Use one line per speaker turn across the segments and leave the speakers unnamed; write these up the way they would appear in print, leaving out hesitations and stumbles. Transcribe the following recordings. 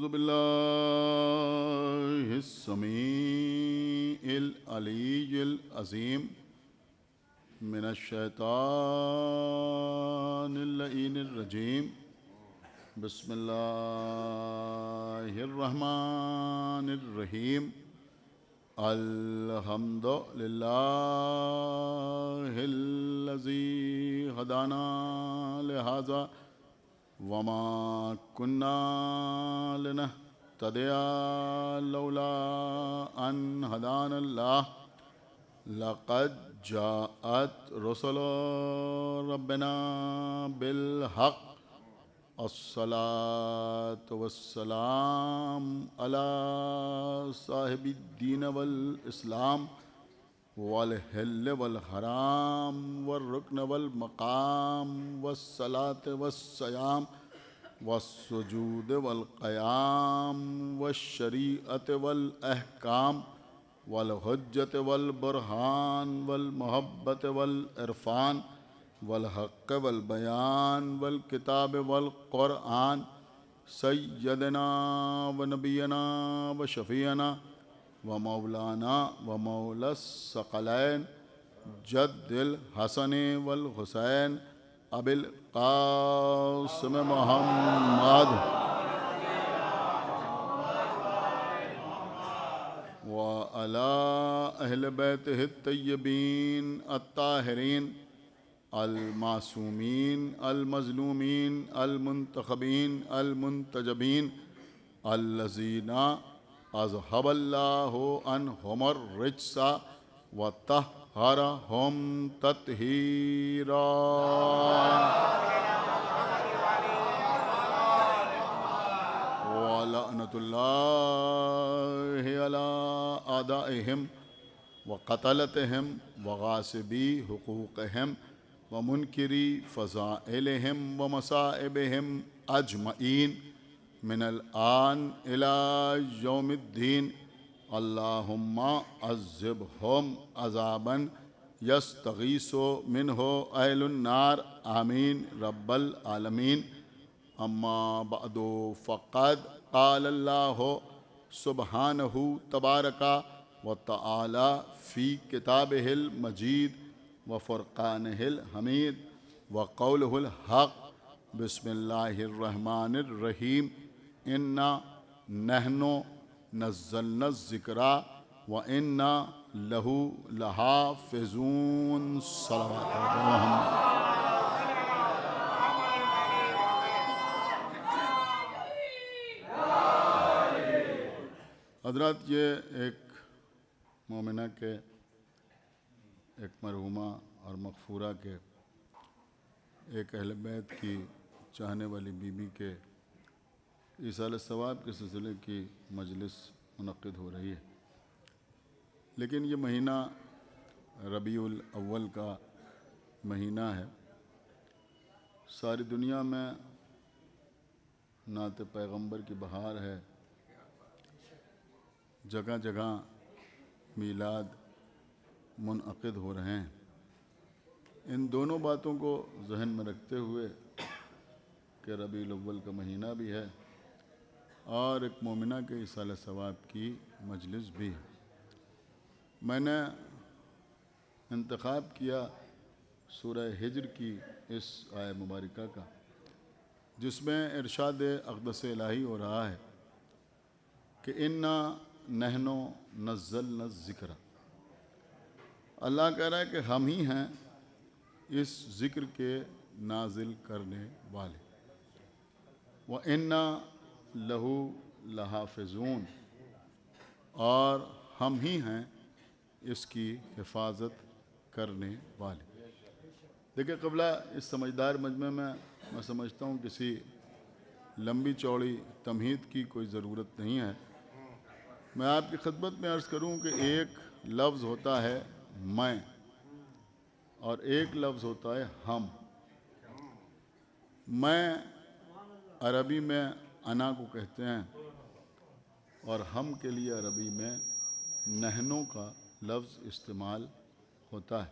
औज़ु बिल्लाहि स्समीइल अलीय्यिल अज़ीम मिनश्शैतानिर लईनिर रजीम बिस्मिल्लाहिर रहमानिर रहीम अल्हम्दुलिल्लाहिल्लज़ी हदाना लिहाज़ा वमा कुन्ना लिनहतदिया लौला अन हदानल्लाह लक़द जाअत रुसुलु रब्बिना बिल हक़ अस्सलातु वस्सलाम अला साहिबिद्दीन वल इस्लाम वल हिल्ल वल हराम वल रुकन वल मकाम वस्सलात वस्सयाम वस्सुजूद वल क़याम वश्शरीअत वल अहकाम वल हुज्जत वल बुरहान वल मोहब्बत वल इरफान वल हक़ वल बयान वल किताब वल क़ुरआन सय्यदना व नबियना व शफ़ीअना व मौलाना व मौलस्सक़लैन जद्दिल हसन वल हुसैन अबिल क़ासिम मुहम्मद व अला अहल बैतिहि तय्यबीन अत्ताहिरीन अल-मासूमीन अल-मज़लूमीन अल-मुंतख़बीन अल-मुंतजबीन अल्लज़ीना अज़हबल्लाहु अन्हुमुर रिज्सा व तह्हरहुम तत्हीरा। व लअनतुल्लाहि अला आदाइहिम व क़तलतिहिम व गासिबी हुकूक़िहिम व मुनकिरी फ़ज़ाइलिहिम व मसाइबिहिम अजमईन मिनल आन इला यौमिद्दीन। अल्लाहुम्मा अज़्ज़िबहुम अज़ाबन यस्तगीसु मिन्हु अहलुन्नार आमीन रब्बल आलमीन। अम्मा बअदु फ़क़द क़ालल्लाहु सुब्हानहु तबारका व तआला फ़ी किताबिहिल मजीद व फ़ुरक़ानिहिल हमीद व क़ौलुहुल हक़ बिस्मिल्लाहिर रहमानिर रहीम इन्ना नहनु नज़्ज़लना ज़िक्रा व इन्ना लहू लहाफ़िज़ून। सल्लल्लाहु अलैहि वसल्लम। हज़रात, ये एक मोमिना के, एक मरहुमा और मग़फ़ूरा के, एक अहल बैत की चाहने वाली बीबी के ईसाल सवाब के सिलसिले की मजलिस मुनक़्क़िद हो रही है। लेकिन ये महीना रबीउल अव्वल का महीना है। सारी दुनिया में नात पैगंबर की बहार है। जगह जगह मीलाद मुनक़्क़िद हो रहे हैं। इन दोनों बातों को ज़हन में रखते हुए कि रबीउल अव्वल का महीना भी है और एक मोमिना के ईसाल सवाब की मजलिस भी है, मैंने इंतख़ाब किया सूरह हिज्र की इस आय मुबारका का, जिसमें इरशाद अक़दस इलाही हो रहा है कि इन्ना नहनु नज़्ज़लना ज़िक्रा। अल्लाह कह रहा है कि हम ही हैं इस ज़िक्र के नाजिल करने वाले। व इन्ना लहू लहाफ़िज़ून, और हम ही हैं इसकी हिफाजत करने वाले। देखिए क़िबला, इस समझदार मजमे में मैं समझता हूँ किसी लंबी चौड़ी तमहीद की कोई ज़रूरत नहीं है। मैं आपकी खिदमत में अर्ज़ करूँ कि एक लफ्ज़ होता है मैं और एक लफ्ज़ होता है हम। मैं अरबी में अना को कहते हैं और हम के लिए अरबी में नहनों का लफ्ज़ इस्तेमाल होता है।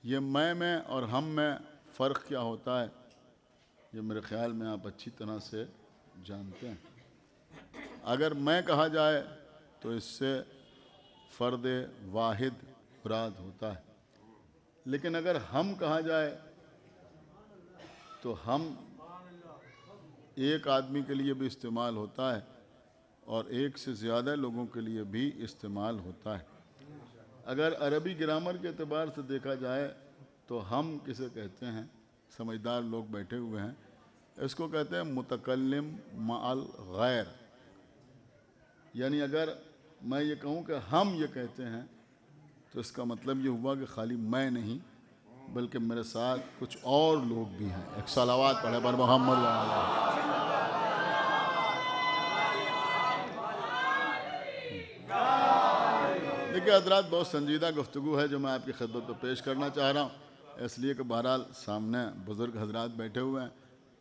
ये मैं में और हम में फ़र्क क्या होता है, ये मेरे ख़्याल में आप अच्छी तरह से जानते हैं। अगर मैं कहा जाए तो इससे फ़र्द वाहिद मुराद होता है, लेकिन अगर हम कहा जाए तो हम एक आदमी के लिए भी इस्तेमाल होता है और एक से ज़्यादा लोगों के लिए भी इस्तेमाल होता है। अगर अरबी ग्रामर के एतबार से देखा जाए तो हम किसे कहते हैं, समझदार लोग बैठे हुए हैं, इसको कहते हैं मुतकल्लिम मअल गैर। यानी अगर मैं ये कहूँ कि हम ये कहते हैं तो इसका मतलब ये हुआ कि खाली मैं नहीं बल्कि मेरे साथ कुछ और लोग भी हैं। एक सलावात पढ़े पर मोहम्मद वाला। देखिए हज़रात, बहुत संजीदा गुफ्तगू है जो मैं आपकी खिदमत में पेश करना चाह रहा हूँ, इसलिए कि बहरहाल सामने बुज़ुर्ग हज़रात बैठे हुए हैं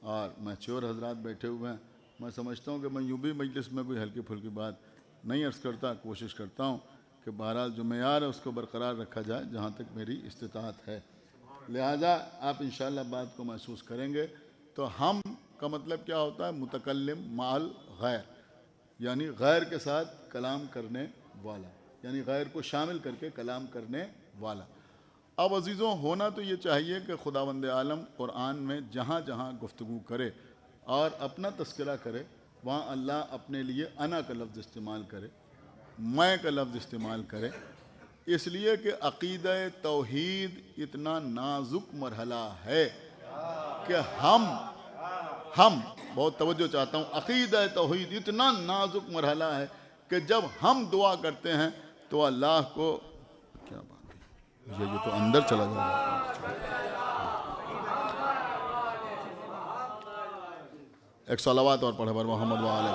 और मैच्योर हज़रात बैठे हुए हैं। मैं समझता हूँ कि मैं यूँ भी मजलिस में कोई हल्की फुल्की बात नहीं अर्ज़ करता, कोशिश करता हूँ कि बहरहाल जो मेयार है उसको बरकरार रखा जाए जहाँ तक मेरी इस्तिताअत है। लिहाजा आप इंशाअल्लाह बात को महसूस करेंगे। तो हम का मतलब क्या होता है? मुतकल्लिम माल गैर, यानी गैर के साथ कलाम करने वाला, यानी गैर को शामिल करके कलाम करने वाला। अब अजीज़ों, होना तो ये चाहिए कि खुदावंद आलम कुरान में जहाँ जहाँ गुफ्तगू करे और अपना तस्करा करे वहाँ अल्लाह अपने लिए अना का लफ्ज़ इस्तेमाल करे, मैं का लफ्ज़ इस्तेमाल करे, इसलिए कि अक़ीदा तौहीद इतना नाजुक मरहला है कि हम बहुत तवज्जो चाहता हूँ, अक़ीदा तौहीद इतना नाजुक मरहला है कि जब हम दुआ करते हैं तो अल्लाह को, क्या बात है, ये तो अंदर चला जाएगा। एक सलावात और पढ़े मोहम्मद वाले।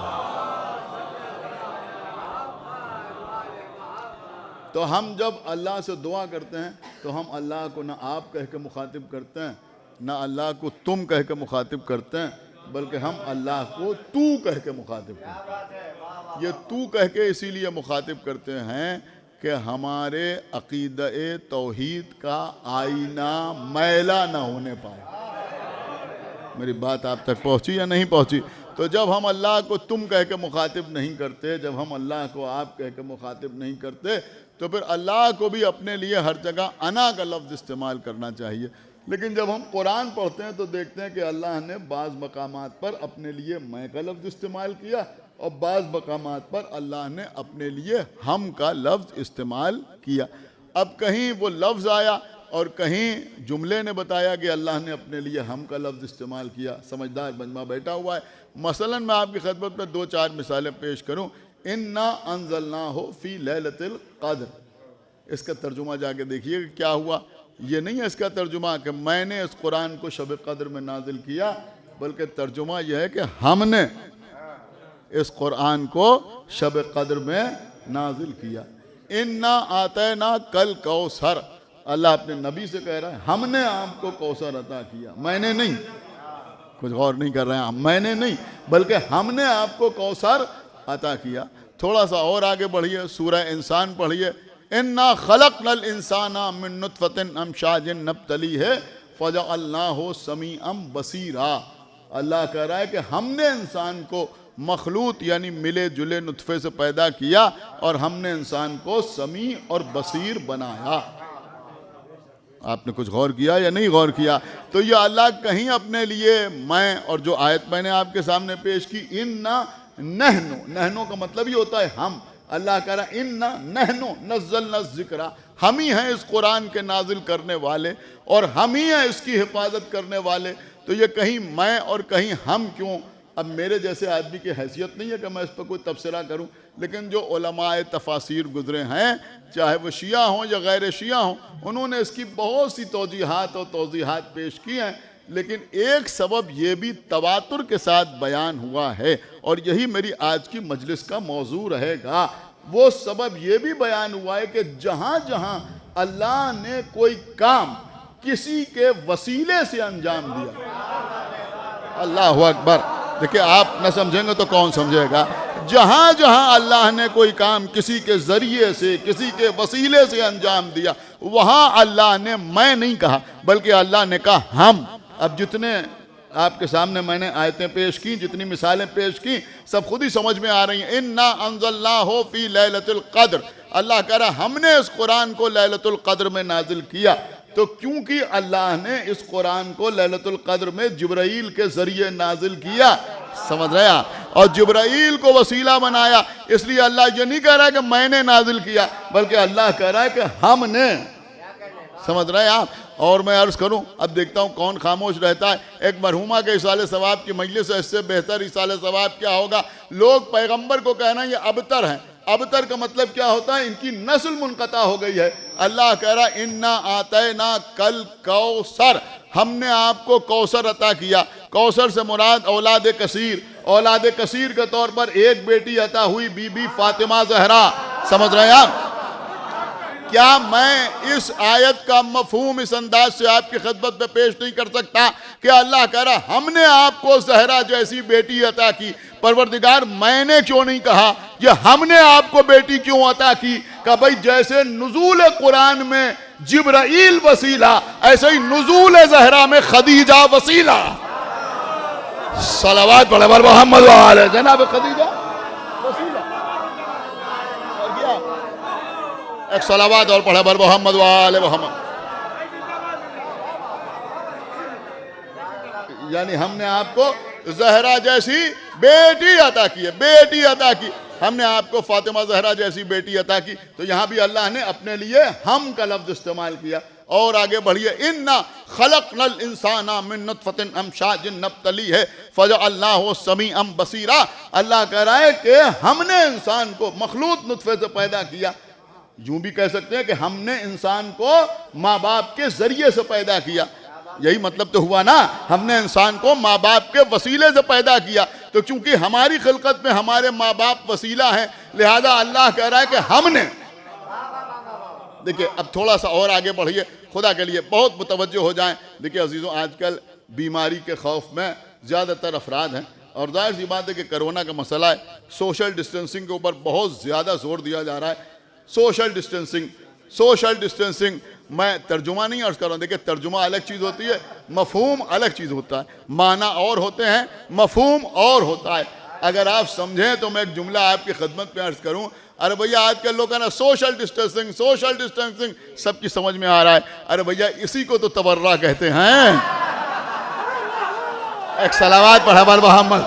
तो हम जब अल्लाह से दुआ करते हैं तो हम अल्लाह को ना आप कह के मुखातिब करते हैं, ना अल्लाह को तुम कह के मुखातिब करते हैं, बल्कि हम अल्लाह को तू कह के मुखातिब करते हैं। ये तू कह के इसीलिए मुखातिब करते हैं कि हमारे अक़ीदा-ए तौहीद का आईना मैला ना होने पाए। मेरी बात आप तक पहुँची या नहीं पहुँची? तो जब हम अल्लाह को तुम कह के मुखातिब नहीं करते, जब हम अल्लाह को आप कह के मुखातिब नहीं करते, तो फिर अल्लाह को भी अपने लिए हर जगह अना का लफ्ज़ इस्तेमाल करना चाहिए। लेकिन जब हम कुरान पढ़ते हैं तो देखते हैं कि अल्लाह ने बाज़ मकामात पर अपने लिए मैं का लफ्ज़ इस्तेमाल किया और बाज़ मकामात पर अल्लाह ने अपने लिए हम का लफ्ज़ इस्तेमाल किया। अब कहीं वो लफ्ज़ आया और कहीं जुमले ने बताया कि अल्लाह ने अपने लिए हम का लफ्ज़ इस्तेमाल किया। समझदार बंदा बैठा हुआ है। मसलन मैं आपकी खिदमत में 2-4 मिसालें पेश करूँ। इन्ना अंज़लनाहु फ़ी लैलतिल क़द्र, इसका तर्जुमा जाके देखिए क्या हुआ। ये नहीं है इसका तर्जुमा कि मैंने इस कुरान को शब क़द्र में नाजिल किया, बल्कि तर्जुमा यह है कि हमने इस कुरान को शब क़द्र में नाजिल किया। इन्ना आतैना कल कौसर, अल्लाह अपने नबी से कह रहा है हमने आपको कौसर अता किया, मैंने नहीं। कुछ गौर नहीं कर रहे हैं, मैंने नहीं बल्कि हमने आपको कौसर अता किया। थोड़ा सा और आगे बढ़िए, सूरह इंसान पढ़िए। इन्ना खलक़नल इंसाना मिन नुत्फ़तिन अमशाजिन नब्तलीहि फ़जअलनाहु समीअम बसीरा। अल्लाह कह रहा है कि हमने इंसान को मखलूत यानी मिले जुले नुत्फ़े से पैदा किया और हमने इंसान को समी और बसीर बनाया। आपने कुछ गौर किया या नहीं गौर किया? तो ये अल्लाह कहीं अपने लिए मैं, और जो आयत मैंने आपके सामने पेश की इन्ना नहनो, नहनो का मतलब ही होता है हम। अल्लाह कह रहा इन्ना नहनो नज़्ज़लना ज़िक्रा, हम ही हैं इस कुरान के नाजिल करने वाले और हम ही हैं इसकी हिफाजत करने वाले। तो ये कहीं मैं और कहीं हम क्यों? अब मेरे जैसे आदमी की हैसियत नहीं है कि मैं इस पर कोई तबसरा करूं, लेकिन जो उलमाए तफासिर गुजरे हैं, चाहे वो शिया हों या गैर शिया हों, उन्होंने इसकी बहुत सी तौजीहात और तौजीहात पेश की हैं। लेकिन एक सबब ये भी तवातुर के साथ बयान हुआ है और यही मेरी आज की मजलिस का मौजू रहेगा। वो सबब ये भी बयान हुआ है कि जहाँ जहाँ अल्लाह ने कोई काम किसी के वसीले से अंजाम दिया, अल्लाह अकबर, देखिए आप न समझेंगे तो कौन समझेगा। जहाँ जहाँ अल्लाह ने कोई काम किसी के ज़रिए से, किसी के वसीले से अंजाम दिया, वहाँ अल्लाह ने मैं नहीं कहा बल्कि अल्लाह ने कहा हम। अब जितने आपके सामने मैंने आयतें पेश की, जितनी मिसालें पेश की सब खुद ही समझ में आ रही हैं। इन्ना अंज़लनाहु फी लैलतुल क़द्र, अल्लाह कह रहा हमने इस कुरान को लैलतुल क़द्र में नाजिल किया। तो क्योंकि अल्लाह ने इस कुरान को लैलतुल क़द्र में जिब्राईल के ज़रिए नाजिल किया, समझ रहे आप, और जिब्राईल को वसीला बनाया, इसलिए अल्लाह ये नहीं कह रहा है कि मैंने नाजिल किया, बल्कि अल्लाह कह रहा है कि हमने, समझ रहे हैं आप। और मैं अर्ज़ करूं, अब देखता हूं कौन खामोश रहता है। एक मरहुमा के इसाले सवाब की मजलिस है, इससे बेहतर इसाले सवाब क्या होगा। लोग पैगंबर को कहना ये अबतर हैं, अबतर का मतलब क्या होता है, इनकी नस्ल मुनक़ता हो गई है। अल्लाह कह रहा इन्ना आतैना कल कौसर, हमने आपको कौसर अता किया। कौसर से मुराद औलाद कसीर, औलाद कसीर के तौर पर एक बेटी अता हुई, बीबी फातिमा ज़हरा, समझ रहे हैं आप। क्या मैं इस आयत का मफहूम इस अंदाज से आपकी खिदमत में पेश नहीं कर सकता कि अल्लाह कह रहा हमने आपको ज़हरा जैसी बेटी अता की। परवरदिगार मैंने क्यों नहीं कहा, ये हमने आपको बेटी क्यों अता की। का भाई जैसे नुज़ूल कुरान में जिब्राईल वसीला, ऐसे ही नुज़ूल ज़हरा में खदीजा वसीला। सलावत पढ़े बर मोहम्मद वाले जनाब खदीजा वसीला। और क्या एक सलावत और पढ़े बर मोहम्मद वाले मोहम्मद। यानी हमने आपको ज़हरा जैसी बेटी अता की है, बेटी अता की, हमने आपको फातिमा ज़हरा जैसी बेटी अता की। तो यहाँ भी अल्लाह ने अपने लिए हम का लफ्ज़ इस्तेमाल किया। और आगे बढ़िए, इन्ना खलक़नल इंसाना मिन नुत्फ़तिन अमशाजिन नब्तली है फ़जअलनाहु समीअन बसीरा। अल्लाह कह रहा है कि हमने इंसान को मखलूत नुत्फ़े से पैदा किया। यूं भी कह सकते हैं कि हमने इंसान को माँ बाप के ज़रिए से पैदा किया। यही मतलब तो हुआ ना, हमने इंसान को माँ बाप के वसीले से पैदा किया। तो चूंकि हमारी खिलकत में हमारे माँ बाप वसीला हैं, लिहाजा अल्लाह कह रहा है कि हमने। देखिए अब थोड़ा सा और आगे बढ़िए, खुदा के लिए बहुत मुतवज्जो हो जाएं। देखिए अजीज़ों, आजकल बीमारी के खौफ में ज़्यादातर अफराद हैं, और जाहिर सी बात है कि कोरोना का मसला है, सोशल डिस्टेंसिंग के ऊपर बहुत ज़्यादा जोर दिया जा रहा है। सोशल डिस्टेंसिंग, सोशल डिस्टेंसिंग, मैं तर्जुमा नहीं अर्ज़ कर रहा हूँ। देखिए तर्जुमा अलग चीज़ होती है, मफ़हूम अलग चीज़ होता है। माना और होते हैं, मफ़हूम और होता है। अगर आप समझें तो मैं एक जुमला आपकी खिदमत में अर्ज़ करूँ। अरे भैया आजकल लोग ना सोशल डिस्टेंसिंग, सोशल डिस्टेंसिंग सबकी समझ में आ रहा है। अरे भैया इसी को तो तबर्रा कहते हैं। एक सलावत पढ़ा बार मोहम्मद,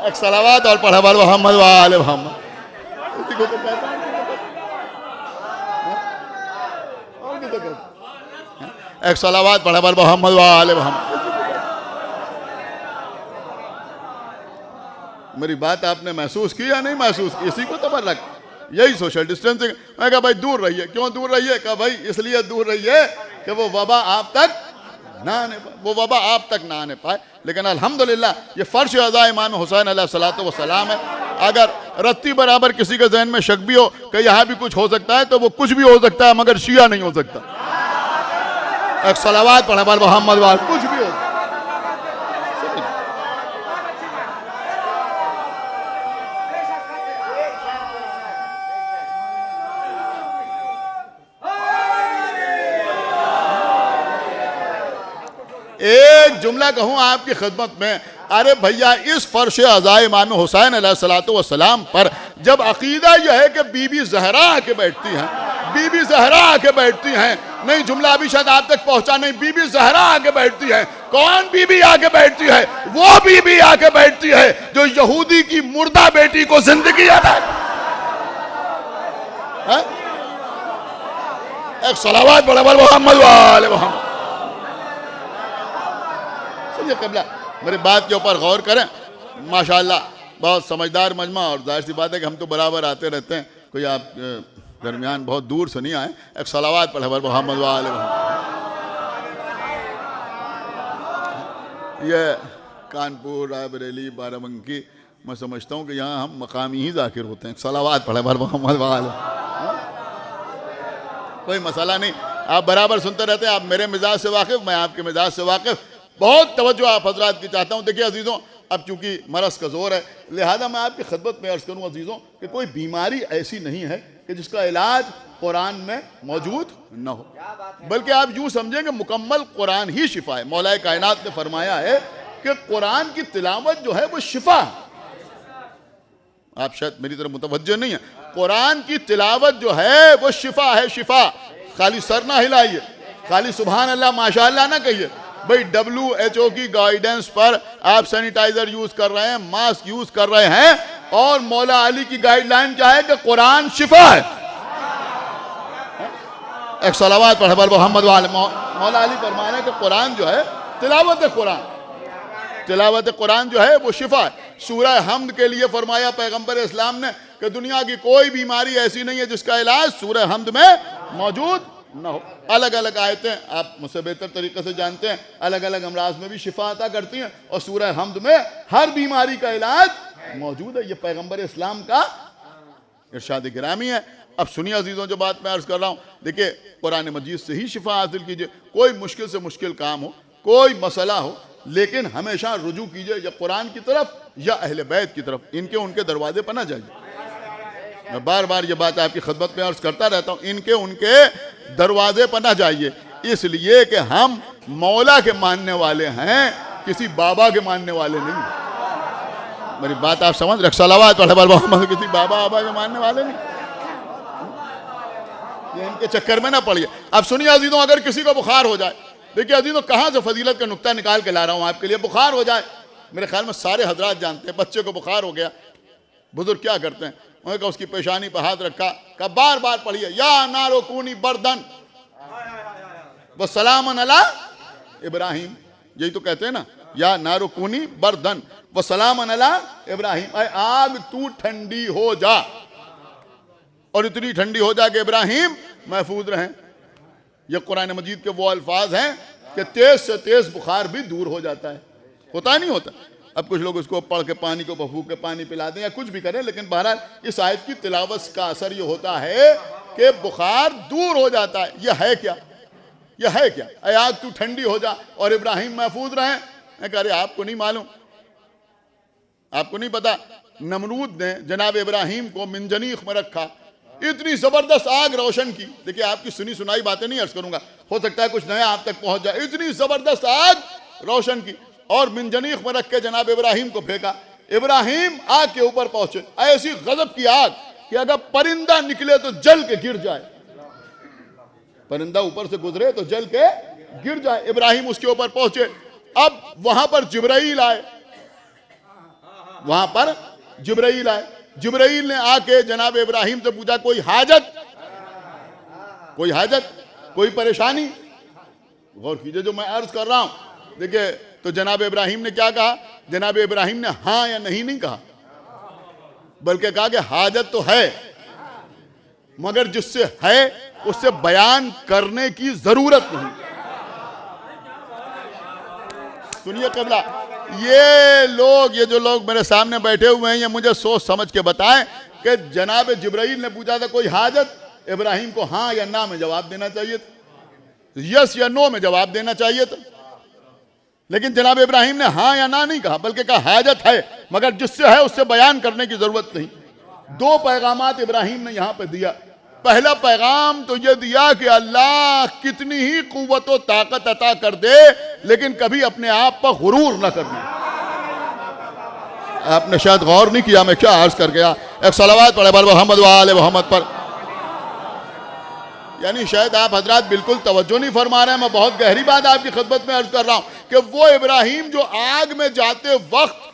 एक सलावत और पढ़ा बार मोहम्मद वाले मोहम्मद, इसी को तो कहते हैं। एक सलावत पढ़ा बार मोहम्मद वाले मोहम्मद। मेरी बात आपने महसूस की या नहीं महसूस की, इसी को तबर्रक, यही सोशल डिस्टेंसिंग। मैं कहा भाई दूर रहिए, क्यों दूर रहिए, कहा भाई इसलिए दूर रहिए कि वो वबा आप तक ना आने पाए, वो वबा आप तक ना आने पाए। लेकिन अल्हम्दुलिल्लाह ये फ़र्श अज़ा इमाम हुसैन अलैहिस्सलातु वस्सलाम है। अगर रत्ती बराबर किसी के जहन में शक भी हो कि यहाँ भी कुछ हो सकता है, तो वो कुछ भी हो सकता है मगर शिया नहीं हो सकता। एक सलावत पढ़ा बार मोहम्मद वाल, कुछ भी हो। एक जुमला कहूँ आपकी खिदमत में, अरे भैया इस फर्श अज़ा इमाम हुसैन अलैहिस्सलातु वस्सलाम पर जब अकीदा यह है कि बीबी ज़हरा आके बैठती हैं, बीबी ज़हरा आके बैठती हैं, नहीं जुमला अभी शायद आप तक पहुंचा नहीं, बीबी ज़हरा आके बैठती है। कौन बीबी आके बैठती है? वो बीबी आके बैठती है जो यहूदी की मुर्दा बेटी को जिंदगी अता। एक सलावत बड़ा बड़ा मोहम्मद वाले मोहम्मद। कबला मेरी बात के ऊपर गौर करें। माशाअल्लाह बहुत समझदार मजमा, और जाहिर सी बात है कि हम तो बराबर आते रहते हैं, कोई आप दरमियान बहुत दूर से नहीं आए। एक सलावत पढ़े बर मोहम्मद वाले मोहम्मद। ये कानपुर, रायबरेली, बाराबंकी, मैं समझता हूँ कि यहाँ हम मकामी ही जाकिर होते हैं। सलावत पढ़े बर मोहम्मद वाले, कोई मसला नहीं, आप बराबर सुनते रहते हैं। आप मेरे मिजाज से वाकिफ़, मैं आपके मिजाज से वाकिफ़। बहुत तवज्जो आप हजरात की चाहता हूँ। देखिए अजीज़ों, अब चूँकि मरज़ का ज़ोर है, लिहाजा मैं आपकी खिदमत में अर्ज़ करूँ अजीज़ों कि कोई बीमारी ऐसी नहीं है कि जिसका इलाज कुरान में मौजूद न हो, बल्कि आप यूं समझें कि मुकम्मल कुरान ही शिफा है। मौलाए कायनात ने फरमाया है कि कुरान की तिलावत जो है वो शिफा है। आप शायद मेरी तरफ मुतवज्जो नहीं है। कुरान की तिलावत जो है वो शिफा है, शिफा। खाली सर ना हिलाइए, खाली सुभान अल्लाह माशाअल्लाह ना कहिए। भाई WHO की गाइडेंस पर आप सैनिटाइजर यूज कर रहे हैं, मास्क यूज कर रहे हैं, और मौला अली की गाइडलाइन क्या है कि कुरान शिफा है। एक सलावत पढ़ मोहम्मद वाले। मौला अली फरमाना है कि कुरान जो है तिलावत कुरान जो है वो शिफा है। सूरह हमद के लिए फरमाया पैगंबर इस्लाम ने कि दुनिया की कोई बीमारी ऐसी नहीं है जिसका इलाज सूरह हमद में मौजूद न हो। अलग अलग आयतें आप मुझसे बेहतर तरीके से जानते हैं, अलग अलग अमराज में भी शिफा अता करती हैं, और सूरह हमद में हर बीमारी का इलाज मौजूद है। ये पैगंबर इस्लाम का इरशाद गिरामी है। अब सुनिए अजीजों, जो बात मैं अर्ज कर रहा हूँ, देखिए कुरान मजीद से ही शिफा हासिल कीजिए। कोई मुश्किल से मुश्किल काम हो, कोई मसला हो, लेकिन हमेशा रुजू कीजिए या कुरान की तरफ या अहले बैत की तरफ। इनके उनके दरवाजे पर ना जाइए। मैं बार बार ये बात आपकी खिदमत में अर्ज करता रहता हूँ, इनके उनके दरवाजे पर ना जाइए, इसलिए कि हम मौला के मानने वाले हैं, किसी बाबा के मानने वाले नहीं। मेरी बात आप समझ रहे? सलावत पढ़े मोहम्मद, किसी बाबा के मानने वाले नहीं। ये इनके चक्कर में ना पड़िए। अब सुनिए अजीजों, अगर किसी को बुखार हो जाए, देखिए अजीजों कहाँ से फजीलत का नुक्ता निकाल के ला रहा हूँ आपके लिए। बुखार हो जाए, मेरे ख्याल में सारे हजरात जानते हैं, बच्चे को बुखार हो गया, बुजुर्ग क्या करते हैं, उन्होंने कहा उसकी पेशानी पर हाथ रखा, कहा बार बार पढ़िए या नारो कूनी बर्दन व सलामन अला इब्राहिम। यही तो कहते हैं ना, या नारो कूनी बर्दन व सलामन अला इब्राहिम। आग तू ठंडी हो जा, और इतनी ठंडी हो जा कि इब्राहिम महफूज रहें। ये कुरान मजीद के वो अल्फाज हैं कि तेज से तेज बुखार भी दूर हो जाता है। होता नहीं होता? अब कुछ लोग उसको पढ़ के पानी को फूंक के पानी पिला दें या कुछ भी करें, लेकिन बहरहाल इस आयत की तिलावत का असर ये होता है कि बुखार दूर हो जाता है। यह है क्या? यह है क्या? आग तू ठंडी हो जा और इब्राहिम महफूज रहें। मैं कह रहे आपको नहीं मालूम, आपको नहीं पता, नमरूद ने जनाब इब्राहिम को मिंजनीख में रखा, इतनी जबरदस्त आग रोशन की। देखिए आपकी सुनी सुनाई बातें नहीं अर्ज करूंगा, हो सकता है कुछ नया आप तक पहुंच जाए। इतनी जबरदस्त आग रोशन की और मिंजनीख में रख के जनाब इब्राहिम को फेंका। इब्राहिम आग के ऊपर पहुंचे, ऐसी गजब की आग कि अगर परिंदा निकले तो जल के गिर जाए, परिंदा ऊपर से गुजरे तो जल के गिर जाए। इब्राहिम उसके ऊपर पहुंचे। अब वहां पर जिब्राइल आए, वहां पर जिब्राइल आए। जिब्राइल ने आके जनाब इब्राहिम से पूछा कोई हाजत, कोई हाजत, कोई परेशानी? गौर कीजिए जो मैं अर्ज कर रहा हूं। देखिए तो जनाब इब्राहिम ने क्या कहा? जनाब इब्राहिम ने हाँ या नहीं कहा, बल्कि कहा कि हाजत तो है, मगर जिससे है उससे बयान करने की जरूरत नहीं। सुनिए कबला, ये जो लोग मेरे सामने बैठे हुए हैं, ये मुझे सोच समझ के बताएं कि जनाब जिब्राइल ने पूछा था कोई हाजत, इब्राहिम को हाँ या ना में जवाब देना चाहिए था, यस या नो में जवाब देना चाहिए था। लेकिन जनाब इब्राहिम ने हाँ या ना नहीं कहा, बल्कि कहा हाजत है, मगर जिससे है उससे बयान करने की जरूरत नहीं। दो पैगामात इब्राहिम ने यहां पर दिया। पहला पैगाम तो यह दिया कि अल्लाह कितनी ही कुव्वत व ताकत अता कर दे, लेकिन कभी अपने आप पर गुरूर न करना। आपने शायद गौर नहीं किया मैं क्या अर्ज कर गया। एक सलावत पढ़े मोहम्मद वाले मोहम्मद पर। यानी शायद आप हजरात बिल्कुल तवज्जो नहीं फरमा रहे हैं। मैं बहुत गहरी बात आपकी खिदमत में अर्ज कर रहा हूं कि वो इब्राहिम जो आग में जाते वक्त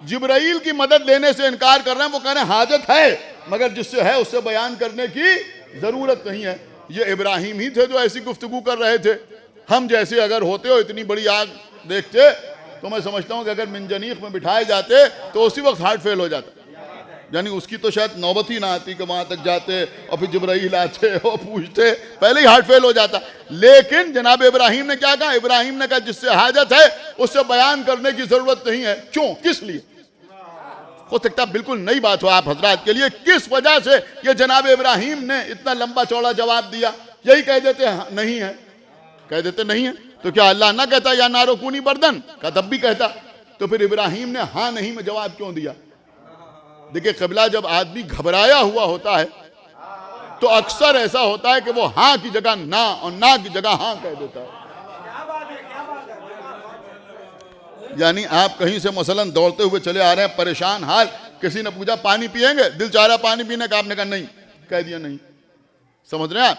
जिब्राइल की मदद लेने से इनकार कर रहे हैं, वो कह रहे हैं हाजत है, मगर जिससे है उससे बयान करने की जरूरत नहीं है। ये इब्राहिम ही थे जो ऐसी गुफ्तगू कर रहे थे। हम जैसे अगर होते हो, इतनी बड़ी आग देखते तो मैं समझता हूं कि अगर मिंजनीख में बिठाए जाते तो उसी वक्त हार्ट फेल हो जाता। यानी उसकी तो शायद नौबत ही ना आती कि वहां तक जाते और फिर जिब्राइल आते और पूछते, पहले ही हार्ट फेल हो जाता। लेकिन जनाब इब्राहिम ने क्या कहा? इब्राहिम ने कहा जिससे हाजत है उससे बयान करने की जरूरत नहीं है। क्यों? किस लिए? हो सकता है बिल्कुल नई बात हो आप हजरात के लिए, किस वजह से ये जनाब इब्राहिम ने इतना लंबा चौड़ा जवाब दिया? यही कह देते नहीं है, कह देते नहीं है तो क्या अल्लाह ना कहता या नारो कूनी बर्दन का? तब भी कहता। तो फिर इब्राहिम ने हाँ नहीं में जवाब क्यों दिया? देखिए क़िबला, जब आदमी घबराया हुआ होता है तो अक्सर ऐसा होता है कि वो हाँ की जगह ना और ना की जगह हाँ कह देता है। यानी आप कहीं से मसलन दौड़ते हुए चले आ रहे हैं, परेशान हाल, किसी ने पूछा पानी पिएंगे, दिल चाह रहा पानी पीने का, आपने कहा नहीं, कह दिया नहीं। समझ रहे हैं आप?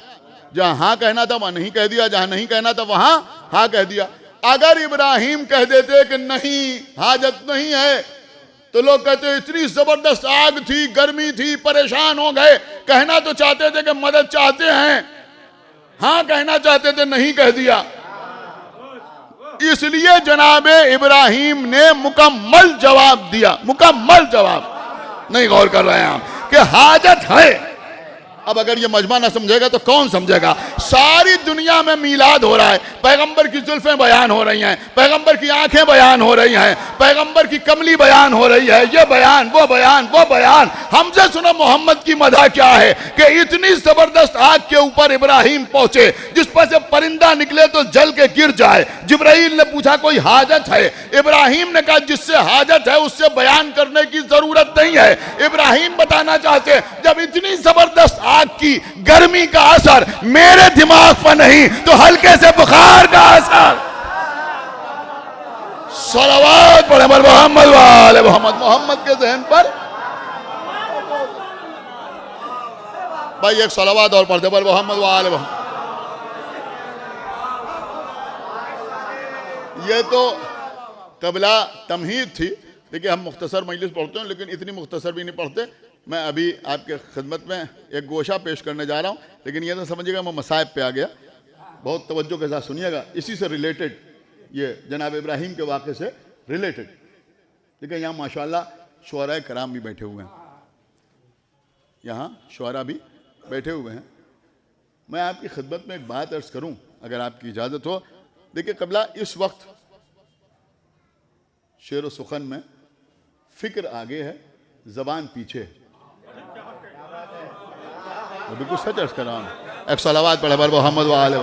जहां हाँ कहना था वहां नहीं कह दिया, जहां नहीं कहना था वहां हाँ कह दिया। अगर इब्राहिम कह देते कि नहीं हाजत नहीं है, तो लोग कहते इतनी जबरदस्त आग थी, गर्मी थी, परेशान हो गए, कहना तो चाहते थे कि मदद चाहते हैं, हाँ कहना चाहते थे, नहीं कह दिया। इसलिए जनाबे इब्राहिम ने मुकम्मल जवाब दिया, मुकम्मल जवाब। नहीं गौर कर रहे हैं आप कि हाजत है। अब अगर ये मजमा ना समझेगा तो कौन समझेगा? सारी दुनिया में मीलाद हो रहा है, पैगंबर की जुल्फें बयान हो रही हैं, पैगंबर की आंखें बयान हो रही हैं, पैगंबर की कमली बयान हो रही है, ये बयान वो बयान वो बयान। हमसे सुनो मोहम्मद की मदह क्या है कि इतनी जबरदस्त आग के ऊपर इब्राहिम पहुंचे जिस पर से परिंदा निकले तो जल के गिर जाए। जिब्राइल ने पूछा कोई हाजत है? इब्राहिम ने कहा जिससे हाजत है उससे बयान करने की जरूरत नहीं है। इब्राहिम बताना चाहते जब इतनी जबरदस्त आग की गर्मी का असर मेरे दिमाग पर नहीं तो हल्के से बुखार का असर। सलावत पढ़े पर मोहम्मद वाले मोहम्मद, मोहम्मद के जहन पर भाई एक सलावत और पढ़ते पर मोहम्मद वाले मोहम्मद। ये तो कबला तमहीद थी। देखिए हम मुख्तसर मजलिस पढ़ते हैं लेकिन इतनी मुख्तसर भी नहीं पढ़ते। मैं अभी आपके खिदमत में एक गोशा पेश करने जा रहा हूँ, लेकिन ये तो समझिएगा मैं मसाइब पे आ गया। बहुत तवज्जो के साथ सुनिएगा, इसी से रिलेटेड, ये जनाब इब्राहिम के वाक़े से रिलेटेड। देखिए यहाँ माशाल्लाह शुअरा कराम भी बैठे हुए हैं, यहाँ शुअरा भी बैठे हुए हैं। मैं आपकी खिदमत में एक बात अर्ज़ करूँ अगर आपकी इजाज़त हो। देखिए कबला इस वक्त शेर व सुखन में फ़िक्र आगे है, ज़बान पीछे है। बिल्कुल सच अर्ज़ कर रहा हूँ। एक सलावत पढ़े पर मोहम्मद वाले।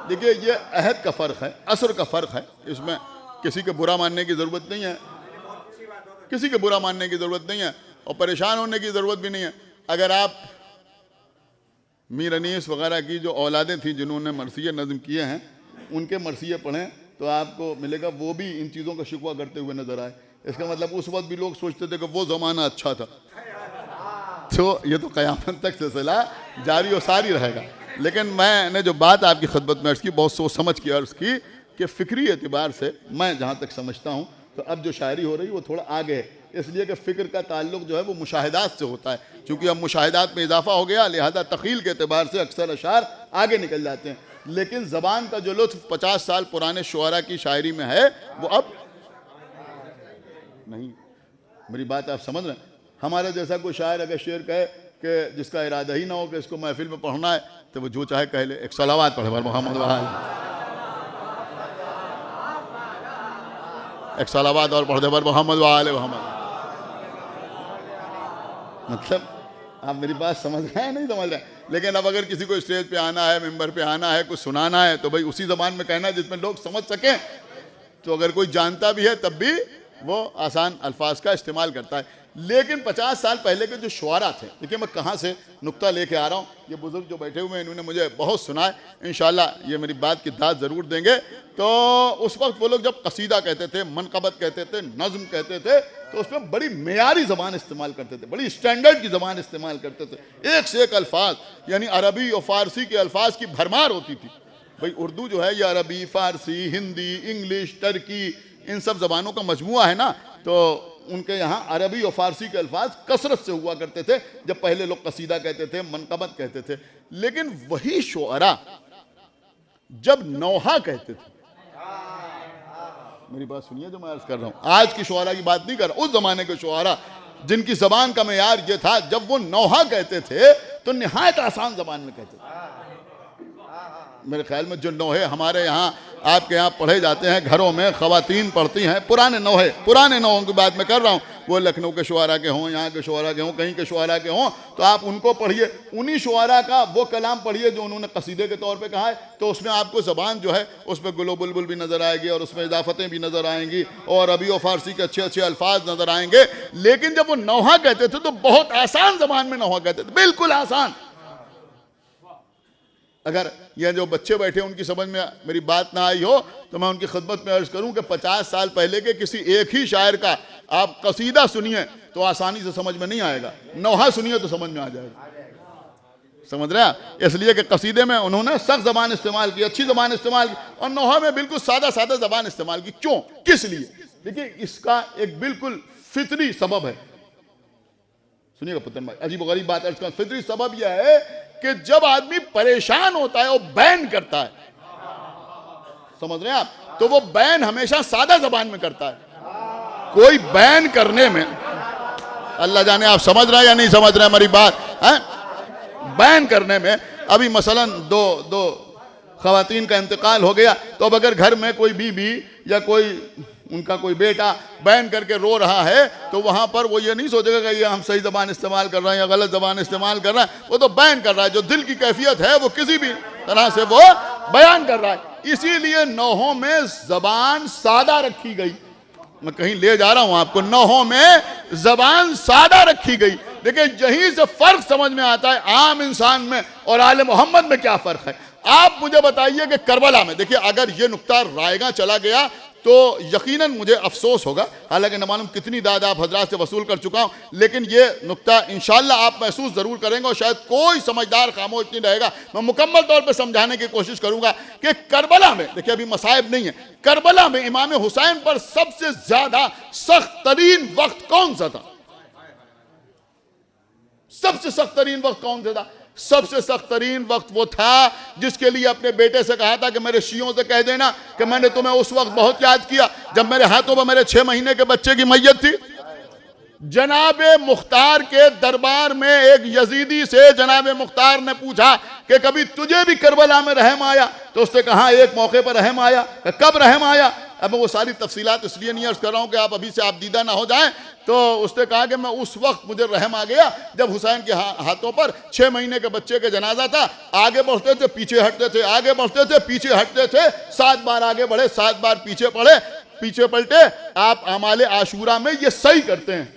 देखिए ये अहद का फ़र्क है, असर का फ़र्क है। इसमें किसी के बुरा मानने की ज़रूरत नहीं है, किसी के बुरा मानने की ज़रूरत नहीं है और परेशान होने की ज़रूरत भी नहीं है। अगर आप मीर अनीस वगैरह की जो औलादें थी जिन्होंने मरसिये नज़म किए हैं, उनके मरसिये पढ़ें तो आपको मिलेगा वो भी इन चीज़ों का शिकवा करते हुए नज़र आए। इसका मतलब उस वक्त भी लोग सोचते थे कि वो ज़माना अच्छा था। तो ये तो क़यामत तक सिलसिला जारी और सारी रहेगा। लेकिन मैंने जो बात आपकी खिदमत में अर्ज़ की, बहुत सोच समझ के अर्ज़ की कि फ़िक्री एतबार से मैं जहाँ तक समझता हूँ तो अब जो शायरी हो रही है वो थोड़ा आगे है, इसलिए कि फ़िक्र का ताल्लुक़ जो है वो मुशाहिदात से होता है। चूँकि अब मुशाहिदात में इजाफा हो गया, लिहाजा तख़ील के एतबार से अक्सर अशार आगे निकल जाते हैं। लेकिन ज़बान का जो लुत्फ़ 50 साल पुराने शुअरा की शायरी में है वो अब नहीं। मेरी बात आप समझ रहे हैं? हमारे जैसा कोई शायर अगर शेर कहे कि जिसका इरादा ही ना हो कि इसको महफिल में पढ़ना है तो वो जो चाहे कह ले। एक सलावत पढ़े पर मोहम्मद वाले, एक सलावत और पढ़ दे पर मोहम्मद वाले मोहम्मद। मतलब आप मेरी बात समझ रहे हैं? नहीं समझ रहे हैं? लेकिन अब अगर किसी को स्टेज पे आना है, मेंबर पे आना है, कुछ सुनाना है तो भाई उसी ज़बान में कहना है जिसमें लोग समझ सकें। तो अगर कोई जानता भी है तब भी वो आसान अल्फाज का इस्तेमाल करता है। लेकिन 50 साल पहले के जो शुअरा थे, देखिए मैं कहाँ से नुक्ता लेके आ रहा हूँ। ये बुज़ुर्ग जो बैठे हुए हैं इन्होंने मुझे बहुत सुना है, इंशाअल्लाह ये मेरी बात की दाद ज़रूर देंगे। तो उस वक्त वो लोग जब कसीदा कहते थे, मनक़बत कहते थे, नज़्म कहते थे तो उसमें बड़ी मेयारी ज़बान इस्तेमाल करते थे, बड़ी स्टैंडर्ड की ज़बान इस्तेमाल करते थे। एक से एक अल्फाज, यानी अरबी और फ़ारसी के अल्फाज की भरमार होती थी। भाई उर्दू जो है ये अरबी, फ़ारसी, हिंदी, इंग्लिश, टर्की, इन सब ज़बानों का मजमुआ है ना। तो उनके यहाँ अरबी और फ़ारसी के अल्फाज कसरत से हुआ करते थे जब पहले लोग कसीदा कहते थे, मनक़बत कहते थे। लेकिन वही शुअरा जब नौहा कहते थे, मेरी बात सुनिए जो मैं अर्ज़ कर रहा हूँ, आज की शुअरा की बात नहीं कर रहा, उस ज़माने के शुअरा जिनकी ज़बान का मेयार ये था, जब वो नौहा कहते थे तो निहायत आसान ज़बान में कहते थे। मेरे ख्याल में जो नोहे हमारे यहाँ आपके यहाँ पढ़े जाते हैं घरों में, ख़वातीन पढ़ती हैं, पुराने नोहों की बात मैं कर रहा हूँ, वो लखनऊ के शुआरा के हों, यहाँ के शुआरा के हों, कहीं के शुआरा के हों, तो आप उनको पढ़िए। उन्हीं शुआरा का वो कलाम पढ़िए जो उन्होंने कसीदे के तौर पे कहा है, तो उसमें आपको ज़बान जो है उसमें गुलो बुलबुल भी नज़र आएगी और उसमें इजाफतें भी नज़र आएंगी और अरबी और फ़ारसी के अच्छे अच्छे अल्फाज नज़र आएंगे। लेकिन जब वो नौहा कहते थे तो बहुत आसान ज़बान में नौहा कहते थे, बिल्कुल आसान। अगर ये जो बच्चे बैठे उनकी समझ में मेरी बात ना आई हो तो मैं उनकी खिदमत में अर्ज़ करूं कि 50 साल पहले के किसी एक ही शायर का आप कसीदा सुनिए तो आसानी से समझ में नहीं आएगा, नौहा सुनिए तो समझ में आ जाएगा। समझ रहे हैं? इसलिए कि कसीदे में उन्होंने सख्त ज़बान इस्तेमाल की, अच्छी ज़बान इस्तेमाल की, और नौहा में बिल्कुल सादा सादा ज़बान इस्तेमाल की। क्यों, किस लिए? देखिए इसका एक बिल्कुल फितरी सबब है। सुनिएगा पुतन भाई, अजीब गरीब बात अर्ज़ कर, फितरी सबब यह है कि जब आदमी परेशान होता है वो बैन करता है, समझ रहे हैं आप, तो वो बैन हमेशा सादा ज़बान में करता है। कोई बैन करने में, अल्लाह जाने आप समझ रहे हैं या नहीं समझ रहे हैं हमारी बात है? बैन करने में अभी मसलन दो ख़वातीन का इंतकाल हो गया, तो अब अगर घर में कोई बीबी या कोई उनका कोई बेटा बैन करके रो रहा है तो वहाँ पर वो ये नहीं सोचेगा कि ये हम सही ज़बान इस्तेमाल कर रहे हैं या गलत ज़बान इस्तेमाल कर रहे हैं, वो तो बैन कर रहा है। जो दिल की कैफियत है वो किसी भी तरह से वो बयान कर रहा है। इसीलिए नौहों में ज़बान सादा रखी गई। मैं कहीं ले जा रहा हूँ आपको, नौहों में ज़बान सादा रखी गई। देखिए यहीं से फ़र्क समझ में आता है आम इंसान में और आले मोहम्मद में क्या फ़र्क है। आप मुझे बताइए कि करबला में, देखिए अगर ये नुक्ता रायगा चला गया तो यकीनन मुझे अफसोस होगा, हालांकि न मालूम कितनी दाद आप हजरात से वसूल कर चुका हूं, लेकिन ये नुक्ता इंशाअल्लाह आप महसूस ज़रूर करेंगे और शायद कोई समझदार खामोश नहीं रहेगा। मैं मुकम्मल तौर पर समझाने की कोशिश करूंगा कि करबला में, देखिए अभी मसाइब नहीं है, करबला में इमाम हुसैन पर सबसे ज़्यादा सख्त तरीन वक्त कौन सा था? सबसे सख्त तरीन वक्त कौन सा था? सबसे सख्त तरीन वक्त वो था जिसके लिए अपने बेटे से कहा था कि मेरे शियों से कह देना कि मैंने तुम्हें उस वक्त बहुत याद किया जब मेरे हाथों में मेरे 6 महीने के बच्चे की मैयत थी। जनाब मुख्तार के दरबार में एक यजीदी से जनाब मुख्तार ने पूछा कि कभी तुझे भी करबला में रहम आया? तो उसने कहा एक मौके पर रहम आया। कब रहम आया? अब मैं वो सारी तफसीलात इसलिए नहीं अर्ज कर रहा हूँ कि आप अभी से आप दीदा ना हो जाएं। तो उसने कहा कि मैं उस वक्त मुझे रहम आ गया जब हुसैन के हाथों पर 6 महीने के बच्चे का जनाजा था। आगे बढ़ते थे पीछे हटते थे, आगे बढ़ते थे पीछे हटते थे, 7 बार आगे बढ़े 7 बार पीछे पीछे पलटे। आप आमाले आशूरा में ये सही करते हैं,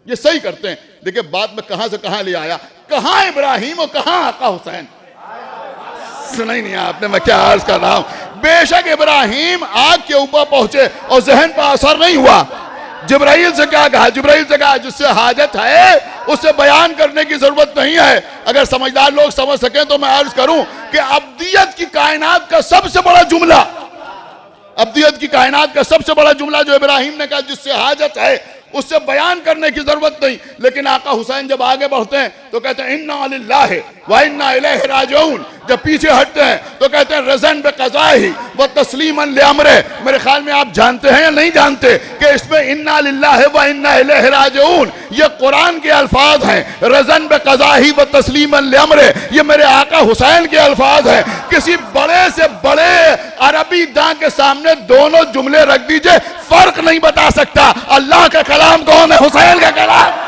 ये सही करते हैं। देखिए बात में कहां से कहां ले आया, कहां इब्राहिम और कहां आका हुसैन। सुना ही नहीं आपने मैं क्या अर्ज कर रहा हूं। बेशक इब्राहिम आग के ऊपर पहुंचे और जहन पर असर नहीं हुआ। जिब्राइल से क्या कहा? जिब्राइल से कहा जिससे हाजत है उससे बयान करने की जरूरत नहीं है। अगर समझदार लोग समझ सकें तो मैं अर्ज करूं कि अब्दियत की कायनात का सबसे बड़ा जुमला, अब्दियत की कायनात का सबसे बड़ा जुमला जो इब्राहिम ने कहा जिससे हाजत है उससे बयान करने की जरूरत नहीं। लेकिन आका हुसैन जब आगे बढ़ते हैं तो कहते हैं इन्ना लिल्लाहि व इन्ना इलैहि राजिऊन। जब पीछे हटते हैं तो कहते हैं रज़न बिक़ज़ाही व तस्लीमन लिअम्रे। मेरे ख्याल में आप जानते हैं या नहीं जानते कि इसमें इन्ना लिल्लाहि व इन्ना इलैहि राजिऊन ये कुरान के अल्फाज हैं। रज़न बिक़ज़ाही व तस्लीमन लिअम्रे ये मेरे आका हुसैन के अल्फाज हैं। किसी बड़े से बड़े अरबी दां के सामने दोनों जुमले रख दीजिए, फर्क नहीं बता सकता। अल्लाह का कलाम कौन है? हुसैन का कलाम।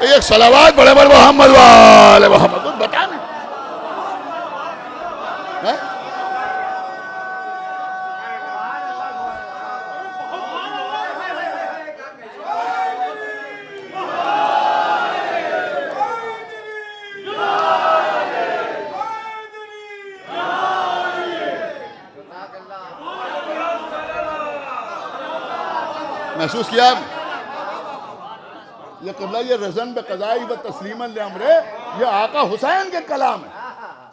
एक सलावात बड़े बड़े मोहम्मद वाले मोहम्मद बता नहीं महसूस किया ये क़िबला, ये रज़न बिक़ज़ाई व तस्लीमन लिअम्रे ये आका हुसैन के कलाम है,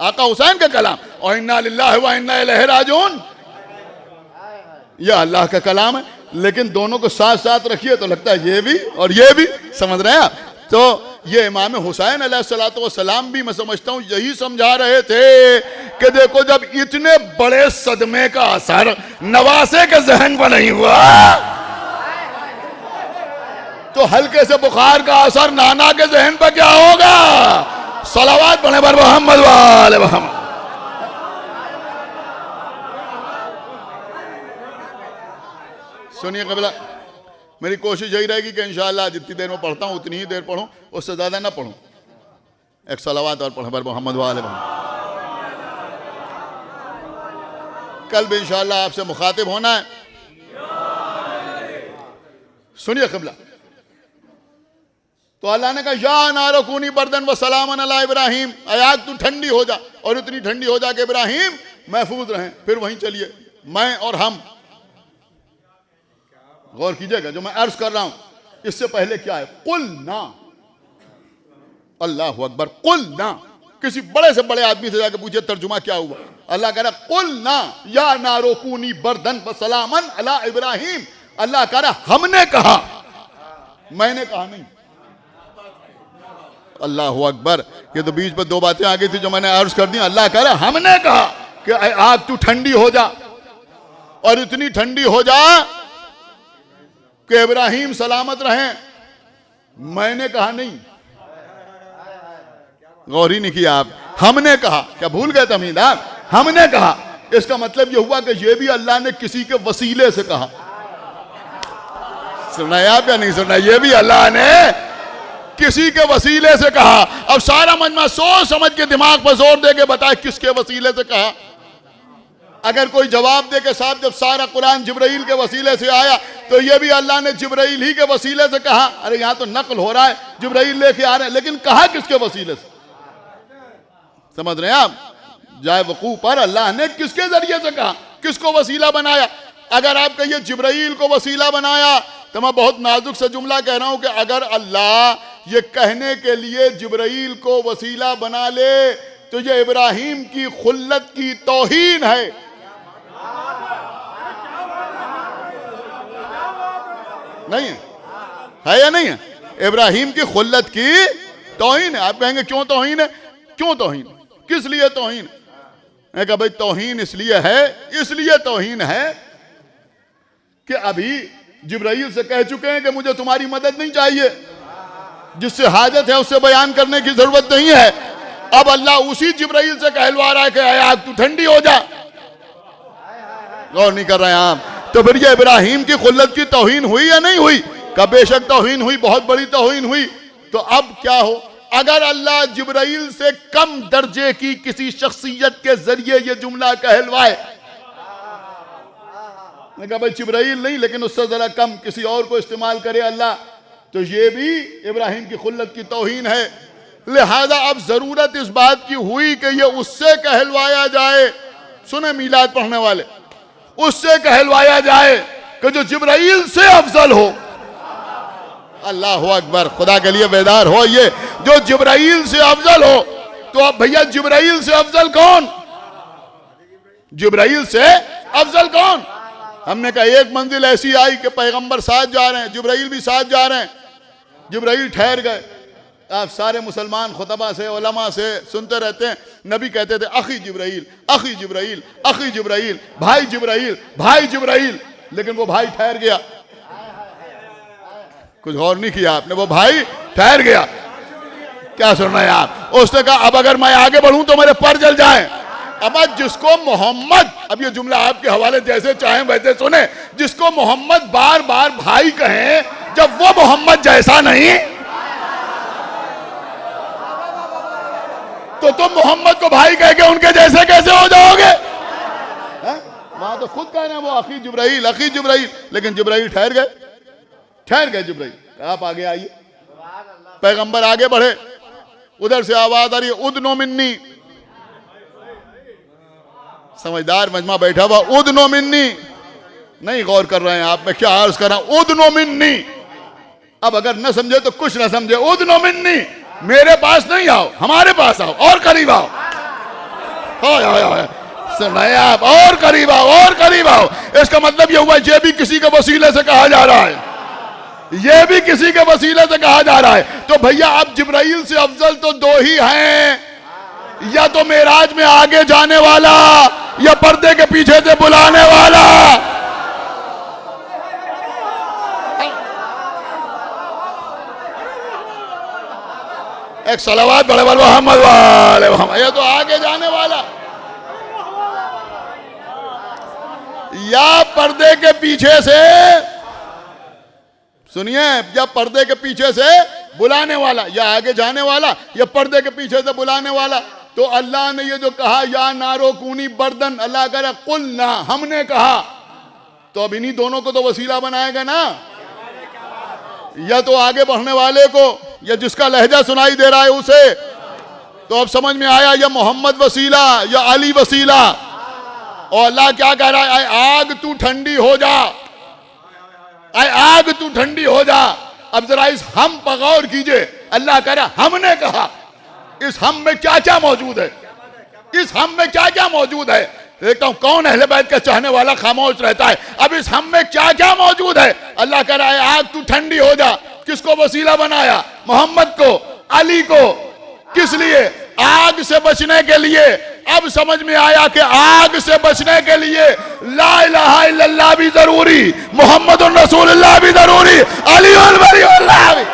आका हुसैन का कलाम। और इन्ना लिल्लाहि व इन्ना इलैहि राजिऊन ये अल्लाह का कलाम है। लेकिन दोनों को साथ साथ रखिए तो लगता है ये भी और ये भी, समझ रहे हैं आप? तो ये इमाम हुसैन अलैहिस्सलातु वस्सलाम भी मैं समझता हूँ यही समझा रहे थे कि देखो जब इतने बड़े सदमे का असर नवासे के जहन पर नहीं हुआ तो हल्के से बुखार का असर नाना के जहन पर क्या होगा? सलावात पढ़े पर मोहम्मद वाले मोहम्मद। सुनिए क़िबला, मेरी कोशिश यही रहेगी कि इंशाअल्लाह जितनी देर में पढ़ता हूँ उतनी ही देर पढ़ूँ, उससे ज़्यादा ना पढ़ूँ। एक सलावत और पढ़ मोहम्मद वाले मोहम्मद। कल भी इंशाअल्लाह आपसे मुखातिब होना है। सुनिए क़िबला, तो अल्लाह ने कहा या नारो कूनी बर्दन व सलामन अला इब्राहिम, आग तू ठंडी हो जा और इतनी ठंडी हो जा कि इब्राहिम महफूज रहें। फिर वहीं चलिए, मैं और हम, गौर कीजिएगा जो मैं अर्ज कर रहा हूं, इससे पहले क्या है? कुल ना, अल्लाह अकबर, कुल ना। किसी बड़े से बड़े आदमी से जाकर पूछे तर्जुमा क्या हुआ? अल्लाह कह रहा कुल ना या नारो कूनी बर्दन व सलामन अला इब्राहिम। अल्लाह कह रहा हमने कहा, मैंने कहा नहीं। अल्लाह अकबर, ये तो बीच में दो बातें आ गई थी जो मैंने अर्ज कर दी। अल्लाह कह रहा हमने कहा कि आग तू ठंडी हो जा और इतनी ठंडी हो जा कि इब्राहिम सलामत रहें। मैंने कहा नहीं, गौर ही नहीं किया आप। हमने कहा, क्या भूल गए तमीद आप? हमने कहा, इसका मतलब यह हुआ कि यह भी अल्लाह ने किसी के वसीले से कहा। सुना आप या नहीं सुना? यह भी अल्लाह ने किसी के वसीले से कहा। अब सारा मजमा सोच समझ के दिमाग पर जोर दे के बताए किसके वसीले से कहा। अगर कोई जवाब दे के साहब जब सारा कुरान जिब्राइल के वसीले से आया तो ये भी अल्लाह ने जिब्राइल ही के वसीले से कहा। अरे यहां तो नकल हो रहा है, जिब्राइल लेके आ रहे हैं, लेकिन कहा किसके वसीले से? समझ रहे हैं आप? जाए वकूफ पर अल्लाह ने किसके जरिए से कहा, किसको वसीला बनाया। अगर आप कहिए जिब्राइल को वसीला बनाया तो मैं बहुत नाजुक से जुमला कह रहा हूं कि अगर अल्लाह ये कहने के लिए जिब्राइल को वसीला बना ले तो ये इब्राहिम की खुल्लत की तौहीन है। नहीं है या नहीं है? इब्राहिम की खुल्लत की तौहीन है। आप कहेंगे क्यों तौहीन है? क्यों तौहीन? किस लिए तौहीन? मैं कहा भाई तौहीन इसलिए तौहीन है कि अभी जिब्राइल से कह चुके हैं कि मुझे तुम्हारी मदद नहीं चाहिए, जिससे हाजत है उससे बयान करने की जरूरत नहीं है। अब अल्लाह उसी जिब्राइल से कहलवा रहा है कि आग तू ठंडी हो जा। गौर नहीं कर रहे हैं आप? तो फिर ये इब्राहिम की खुल्लत की तौहीन हुई या नहीं हुई? का बेशक तौहीन हुई, बहुत बड़ी तौहीन हुई। तो अब क्या हो, अगर अल्लाह जिब्राइल से कम दर्जे की किसी शख्सियत के जरिए ये जुमला कहलवाए, मैं कहा भाई जिब्राइल नहीं लेकिन उससे जरा कम किसी और को इस्तेमाल करे अल्लाह, तो ये भी इब्राहिम की खुल्लत की तौहीन है। लिहाजा अब जरूरत इस बात की हुई कि ये उससे कहलवाया जाए। सुने मीलाद पढ़ने वाले, उससे कहलवाया जाए कि जो जिब्राइल से अफजल हो। अल्लाह अकबर, खुदा के लिए बेदार हो। ये जो जिब्राइल से अफजल हो, तो अब भैया जिब्राइल से अफजल कौन? जिब्राइल से अफजल कौन? हमने कहा एक मंजिल ऐसी आई कि पैगंबर साथ जा रहे हैं, जिब्राइल भी साथ जा रहे हैं। जिब्राइल ठहर गए। आप सारे मुसलमान खुतबा से उलमा से सुनते रहते हैं, नबी कहते थे अखी जिब्राइल, अखी जिब्राइल, अखी जिब्राइल, भाई जिब्राइल, भाई जिब्राइल। लेकिन वो भाई ठहर गया। कुछ गौर नहीं किया आपने? वो भाई ठहर गया। क्या सुन रहे हैं आप? उसने कहा अब अगर मैं आगे बढ़ूं तो मेरे पर जल जाए। अब जिसको मोहम्मद, अब ये जुमला आपके हवाले जैसे चाहें वैसे सुने, जिसको मोहम्मद बार बार भाई कहें, जब वो मोहम्मद जैसा नहीं तो तुम मोहम्मद को भाई कह के उनके जैसे कैसे हो जाओगे? वहां तो खुद कहना वो अखी जिब्राइल, अखी जिब्राइल। लेकिन जिब्राइल ठहर गए जिब्राइल। आप आगे आइए। पैगंबर आगे बढ़े, उधर से आवाज आ रही है उदनो मिन्नी। समझदार मजमा बैठा हुआ, उदनो मिन्नी। नहीं गौर कर रहे हैं आप, मैं क्या अर्ज कर रहा हूं? उदनो मिन्नी। अब अगर न समझे तो कुछ न समझे। उदनो मिन्नी, मेरे पास नहीं आओ, हमारे पास आओ, और करीब आओ। सुनाए आप? और करीब आओ, और करीब आओ। इसका मतलब यह हुआ ये भी किसी के वसीले से कहा जा रहा है, ये भी किसी के वसीले से कहा जा रहा है। तो भैया अब जिब्राइल से अफजल तो दो ही हैं, या तो मेराज में आगे जाने वाला या पर्दे के पीछे से बुलाने वाला। एक सलावत बड़े वाले मोहम्मद वाले मोहम्मद। ये तो आगे जाने वाला या पर्दे के पीछे से सुनिए, या पर्दे के पीछे से बुलाने वाला, या आगे जाने वाला, या पर्दे के पीछे से बुलाने वाला। तो अल्लाह ने ये जो कहा या नारो कूनी बर्दन, अल्लाह कह रहा कुल ना, हमने कहा, तो अब इन्हीं दोनों को तो वसीला बनाएगा ना, या तो आगे बढ़ने वाले को या जिसका लहजा सुनाई दे रहा है उसे। तो अब समझ में आया, या मोहम्मद वसीला या अली वसीला। और अल्लाह क्या कह रहा है, आग तू ठंडी हो जा, आग तू ठंडी हो जा। अब जरा इस हम पर गौर कीजिए, अल्लाह कह रहा हमने कहा, इस हम में क्या क्या मौजूद है, इस हम में क्या क्या मौजूद है। देखता हूं कौन अहले बैत का चाहने वाला खामोश रहता है। अब इस हम में क्या क्या मौजूद है। अल्लाह कह रहा है आग तू ठंडी हो जा। किसको वसीला बनाया? मोहम्मद को, अली को। किस लिए? आग से बचने के लिए। अब समझ में आया कि आग से बचने के लिए ला इलाहा इल्लल्लाह भी जरूरी, मोहम्मदुर रसूलुल्लाह भी जरूरी, अली वल वलीउल्लाह भी।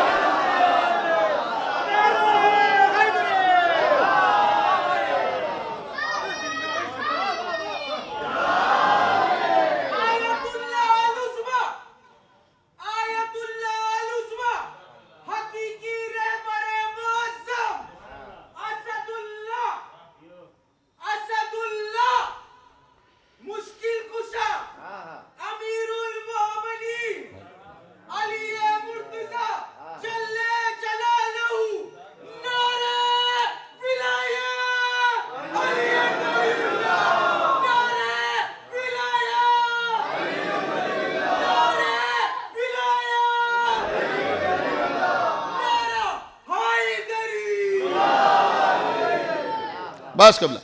बस कबला,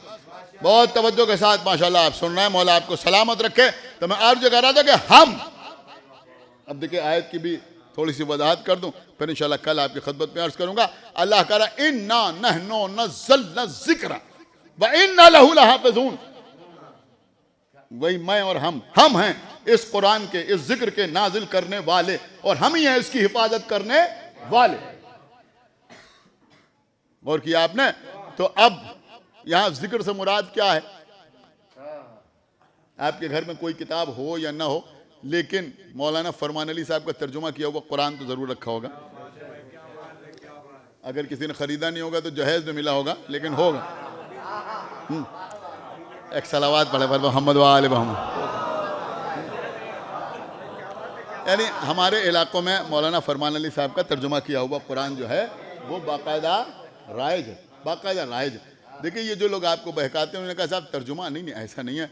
बहुत तवज्जो के साथ माशाल्लाह आप सुन रहे हैं। मौला आपको सलामत रखे। तो मैं अर्ज कर रहा था कि हम, अब देखिए आयत की भी थोड़ी सी वजाहत कर दूं, फिर इंशाल्लाह कल आपकी खिदमत में अर्ज करूंगा। अल्लाह कह रहा इन्ना नहनु नज़्ज़लना ज़िक्रा व इन्ना लहू लहाफ़िज़ून। वही मैं और हम हैं इस कुरान के, इस जिक्र के नाजिल करने वाले, और हम ही हैं इसकी हिफाजत करने वाले। और किया आपने। तो अब यहां जिक्र से मुराद क्या है? आपके घर में कोई किताब हो या ना हो, लेकिन मौलाना फरमान अली साहब का तर्जुमा किया हुआ कुरान तो जरूर रखा होगा। अगर किसी ने खरीदा नहीं होगा तो जहेज में मिला होगा, लेकिन होगा। एक सलावात पढ़े पर मोहम्मद वाले मोहम्मद। यानी हमारे इलाकों में मौलाना फरमान अली साहब का तर्जुमा किया हुआ कुरान जो है वो बाकायदा राइज है, बाकायदा राइज। देखिए ये जो लोग आपको बहकाते हैं, उन्होंने कहा साहब तर्जुमा नहीं, ऐसा नहीं है।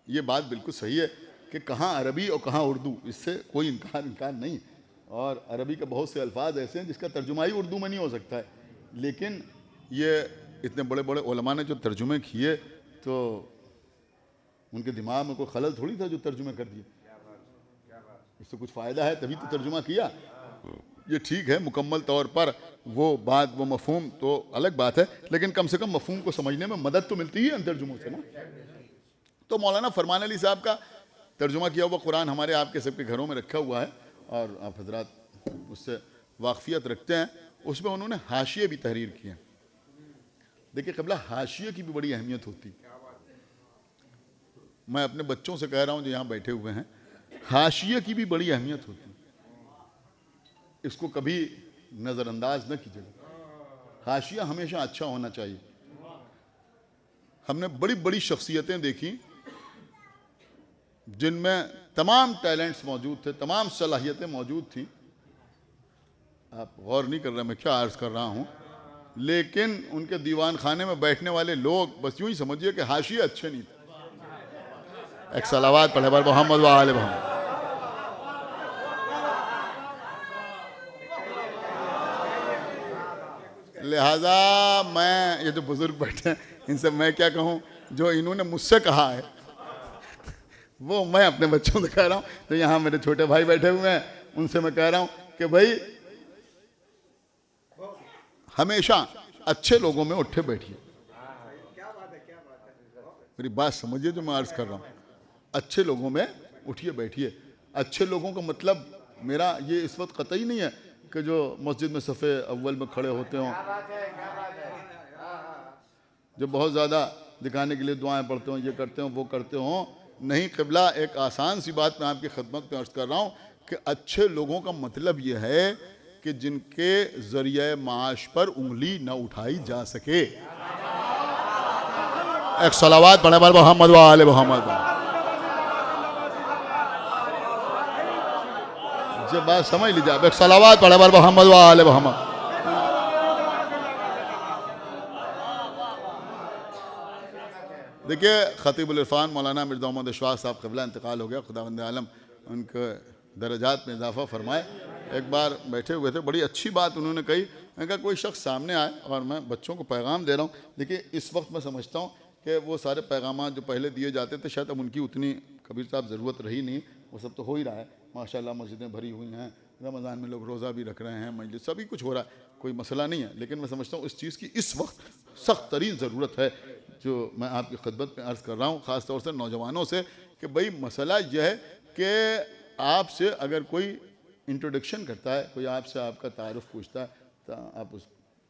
ये बात बिल्कुल सही है कि कहाँ अरबी और कहाँ उर्दू, इससे कोई इनकार नहीं। और अरबी के बहुत से अल्फाज ऐसे हैं जिसका तर्जुमा ही उर्दू में नहीं हो सकता है। लेकिन ये इतने बड़े बड़े उलमा ने जो तर्जुमे किए, तो उनके दिमाग में कोई खलल थोड़ी था जो तर्जुमे कर दिए। इससे कुछ फ़ायदा है तभी तो तर्जुमा किया। ये ठीक है, मुकम्मल तौर पर वो बात, वो मफहूम तो अलग बात है, लेकिन कम से कम मफहूम को समझने में मदद तो मिलती है इन तर्जुमों से ना। तो मौलाना फरमान अली साहब का तर्जुमा किया हुआ कुरान हमारे आपके सबके घरों में रखा हुआ है, और आप हजरात उससे वाकफियत रखते हैं। उसमें उन्होंने हाशिये भी तहरीर किए हैं। देखिए क़िबला, हाशिये की भी बड़ी अहमियत होती है। मैं अपने बच्चों से कह रहा हूँ जो यहाँ बैठे हुए हैं, हाशिये की भी बड़ी अहमियत होती है। इसको कभी नज़रअंदाज न कीजिएगा। हाशिया हमेशा अच्छा होना चाहिए। हमने बड़ी बड़ी शख्सियतें देखी जिनमें तमाम टैलेंट्स मौजूद थे, तमाम सलाहियतें मौजूद थी। आप गौर नहीं कर रहे मैं क्या अर्ज़ कर रहा हूँ, लेकिन उनके दीवान खाने में बैठने वाले लोग बस यूँ ही समझिए कि हाशिये अच्छे नहीं थे। एक सलावात पढ़े बार मोहम्मद व आले मोहम्मद। लिहाजा मैं, ये जो बुजुर्ग बैठे हैं इनसे मैं क्या कहूँ, जो इन्होंने मुझसे कहा है वो मैं अपने बच्चों से कह रहा हूँ। तो यहाँ मेरे छोटे भाई बैठे हुए हैं, उनसे मैं कह रहा हूँ कि भाई हमेशा अच्छे लोगों में उठे बैठिए। मेरी बात समझिए जो मैं अर्ज कर रहा हूँ, अच्छे लोगों में उठिए बैठिए। अच्छे लोगों का मतलब मेरा ये इस वक्त कतई नहीं है कि जो मस्जिद में सफ़े अव्वल में खड़े होते हों, जो बहुत ज़्यादा दिखाने के लिए दुआएं पढ़ते हों, ये करते हों वो करते हों, नहीं क़िबला, एक आसान सी बात मैं आपकी खिदमत में अर्ज़ कर रहा हूँ कि अच्छे लोगों का मतलब ये है कि जिनके ज़रिए माश पर उंगली न उठाई जा सके। एक सलावात पढ़े पर मोहम्मद व आले मोहम्मद। जब बात समझ लीजिए आप, एक सलावात पढ़े पर मोहम्मद व आले मोहम्मद। देखिए, खतीबुल इरफान मौलाना मिर्ज़ा मोहम्मद इशफाक़ साहब क़िबला इंतकाल हो गया, खुदावंद आलम उनके दर्जात में इजाफ़ा फरमाए। एक बार बैठे हुए थे, बड़ी अच्छी बात उन्होंने कही। मैंने कहा कोई शख्स सामने आए और मैं बच्चों को पैगाम दे रहा हूँ। देखिए, इस वक्त मैं समझता हूँ कि वो सारे पैगाम जो पहले दिए जाते थे शायद अब उनकी उतनी कबीर साहब ज़रूरत रही नहीं, वो सब तो हो ही रहा है माशाल्लाह। मस्जिदें भरी हुई हैं, रमज़ान में लोग रोज़ा भी रख रहे हैं, मजलिस सभी कुछ हो रहा है, कोई मसला नहीं है। लेकिन मैं समझता हूँ इस चीज़ की इस वक्त सख्त तरीन ज़रूरत है, जो मैं आपकी खिदमत में अर्ज़ कर रहा हूँ ख़ास तौर से नौजवानों से, कि भाई मसला यह है कि आपसे अगर कोई इंट्रोडक्शन करता है, कोई आपसे आपका तारुफ़ पूछता है, तो आप उस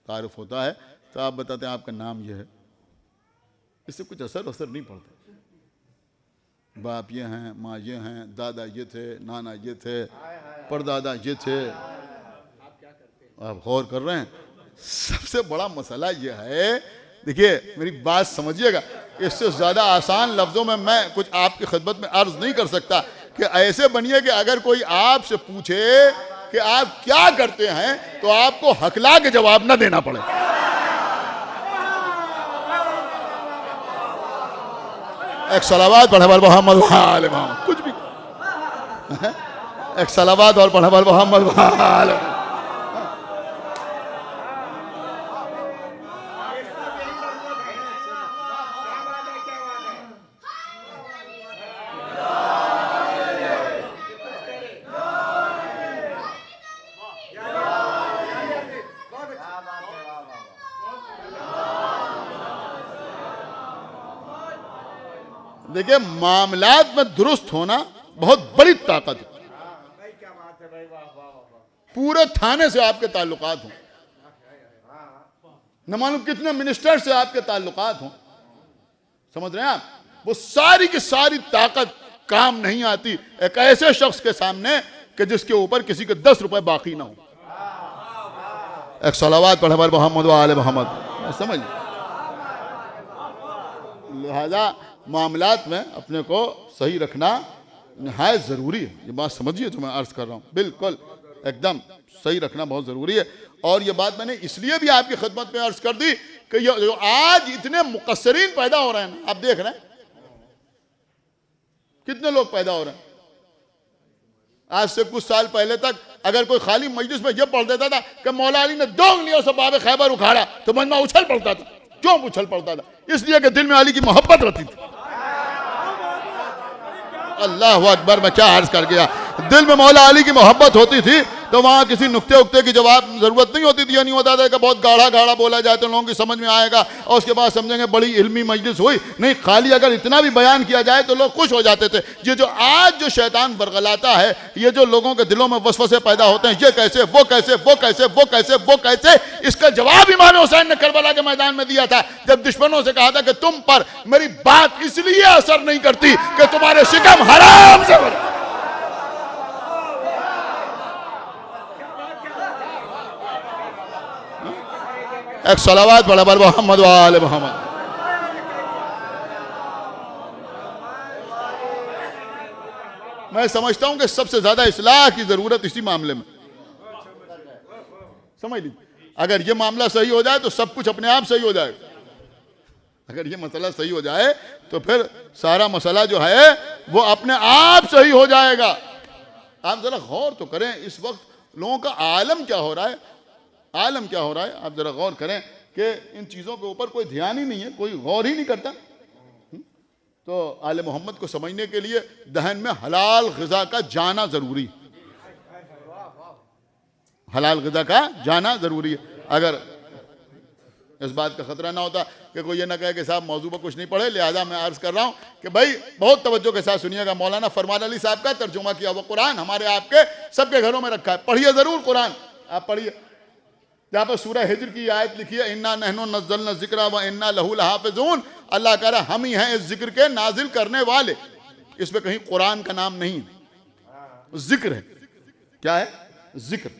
तारुफ़ होता है तो आप बताते हैं आपका नाम यह है, इससे कुछ असर नहीं पड़ता। बाप ये हैं, माँ ये हैं, दादा ये थे, नाना ये थे, परदादा ये थे, आप गौर कर रहे हैं। सबसे बड़ा मसला ये है, देखिए मेरी बात समझिएगा, इससे ज़्यादा आसान लफ्ज़ों में मैं कुछ आपकी खिदमत में अर्ज़ नहीं कर सकता कि ऐसे बनिए कि अगर कोई आपसे पूछे कि आप क्या करते हैं तो आपको हकला के जवाब ना देना पड़े। एक सलावात पढ़े पर मोहम्मद वाले मोहम्मद, कुछ भी एक सलावात और पढ़े पर मोहम्मद वाले। देखिए, मामलात में दुरुस्त होना बहुत बड़ी ताकत है। पूरे थाने से आपके ताल्लुकात हों, न मालूम कितने मिनिस्टर से आपके ताल्लुकात हों, समझ रहे हैं आप, वो सारी की सारी ताकत काम नहीं आती एक ऐसे शख्स के सामने कि जिसके ऊपर किसी के 10 रुपए बाकी ना हो। एक सलावात पढ़े पर मोहम्मद व आले मोहम्मद, समझ। लिहाजा मामलात में अपने को सही रखना नहायत ज़रूरी है। ये बात समझिए जो मैं अर्ज़ कर रहा हूँ, बिल्कुल एकदम सही रखना बहुत ज़रूरी है। और ये बात मैंने इसलिए भी आपकी खिदमत में अर्ज़ कर दी कि ये जो आज इतने मुक़स्सिरीन पैदा हो रहे हैं ना, आप देख रहे हैं कितने लोग पैदा हो रहे हैं। आज से कुछ साल पहले तक अगर कोई खाली मजलिस में यह पढ़ देता था कि मौला अली ने 2 उंगलियों से बाब खैबर उखाड़ा तो मजमा उछल पड़ता था। क्यों उछल पड़ता था? इसलिए कि दिल में अली की मोहब्बत रहती थी। अल्लाह अकबर, मैं क्या अर्ज कर गया। दिल में मौला अली की मोहब्बत होती थी तो वहाँ किसी नुक्ते उक्ते की जवाब ज़रूरत नहीं होती थी। या नहीं होता था कि बहुत गाढ़ा गाढ़ा बोला जाए तो लोगों की समझ में आएगा और उसके बाद समझेंगे बड़ी इल्मी मजलिस हुई। नहीं, खाली अगर इतना भी बयान किया जाए तो लोग खुश हो जाते थे। ये जो आज जो शैतान बरगलाता है, ये जो लोगों के दिलों में वसवसे पैदा होते हैं, ये कैसे, वो कैसे, वो कैसे, वो कैसे, वो कैसे, इसका जवाब इमाम हुसैन ने करबला के मैदान में दिया था जब दुश्मनों से कहा था कि तुम पर मेरी बात इसलिए असर नहीं करती कि तुम्हारे शिकम हराम से भरे। एक सलावात पढ़ा पर मोहम्मद व आले मोहम्मद। मैं समझता हूं कि सबसे ज्यादा इस्लाह की जरूरत इसी मामले में, समझ लीजिए। अगर ये मामला सही हो जाए तो सब कुछ अपने आप सही हो जाएगा। अगर ये मसला सही हो जाए तो फिर सारा मसला जो है वो अपने आप सही हो जाएगा। आप जरा गौर तो करें, इस वक्त लोगों का आलम क्या हो रहा है, आलम क्या हो रहा है। आप जरा गौर करें कि इन चीज़ों के ऊपर कोई ध्यान ही नहीं है, कोई गौर ही नहीं करता। तो आले मोहम्मद को समझने के लिए दहन में हलाल ग़िज़ा का जाना ज़रूरी, हलाल ग़िज़ा का जाना ज़रूरी है। अगर इस बात का ख़तरा ना होता कि कोई ये ना कहे कि साहब मौजू पर कुछ नहीं पढ़े, लिहाजा मैं अर्ज़ कर रहा हूँ कि भाई बहुत तवज्जो के साथ सुनिएगा। मौलाना फरमान अली साहब का तर्जुमा किया हुआ कुरान हमारे आपके सबके घरों में रखा है, पढ़िए ज़रूर कुरान। आप पढ़िए, जहाँ पर सूरह हिज्र की आयत लिखी है, इन्ना नहनु नज़्ज़लना ज़िक्रा व इन्ना लहू लहाफ़िज़ून। अल्लाह कह रहा हम ही हैं इस जिक्र के नाजिल करने वाले। इसमें कहीं कुरान का नाम नहीं, जिक्र है। क्या है? जिक्र।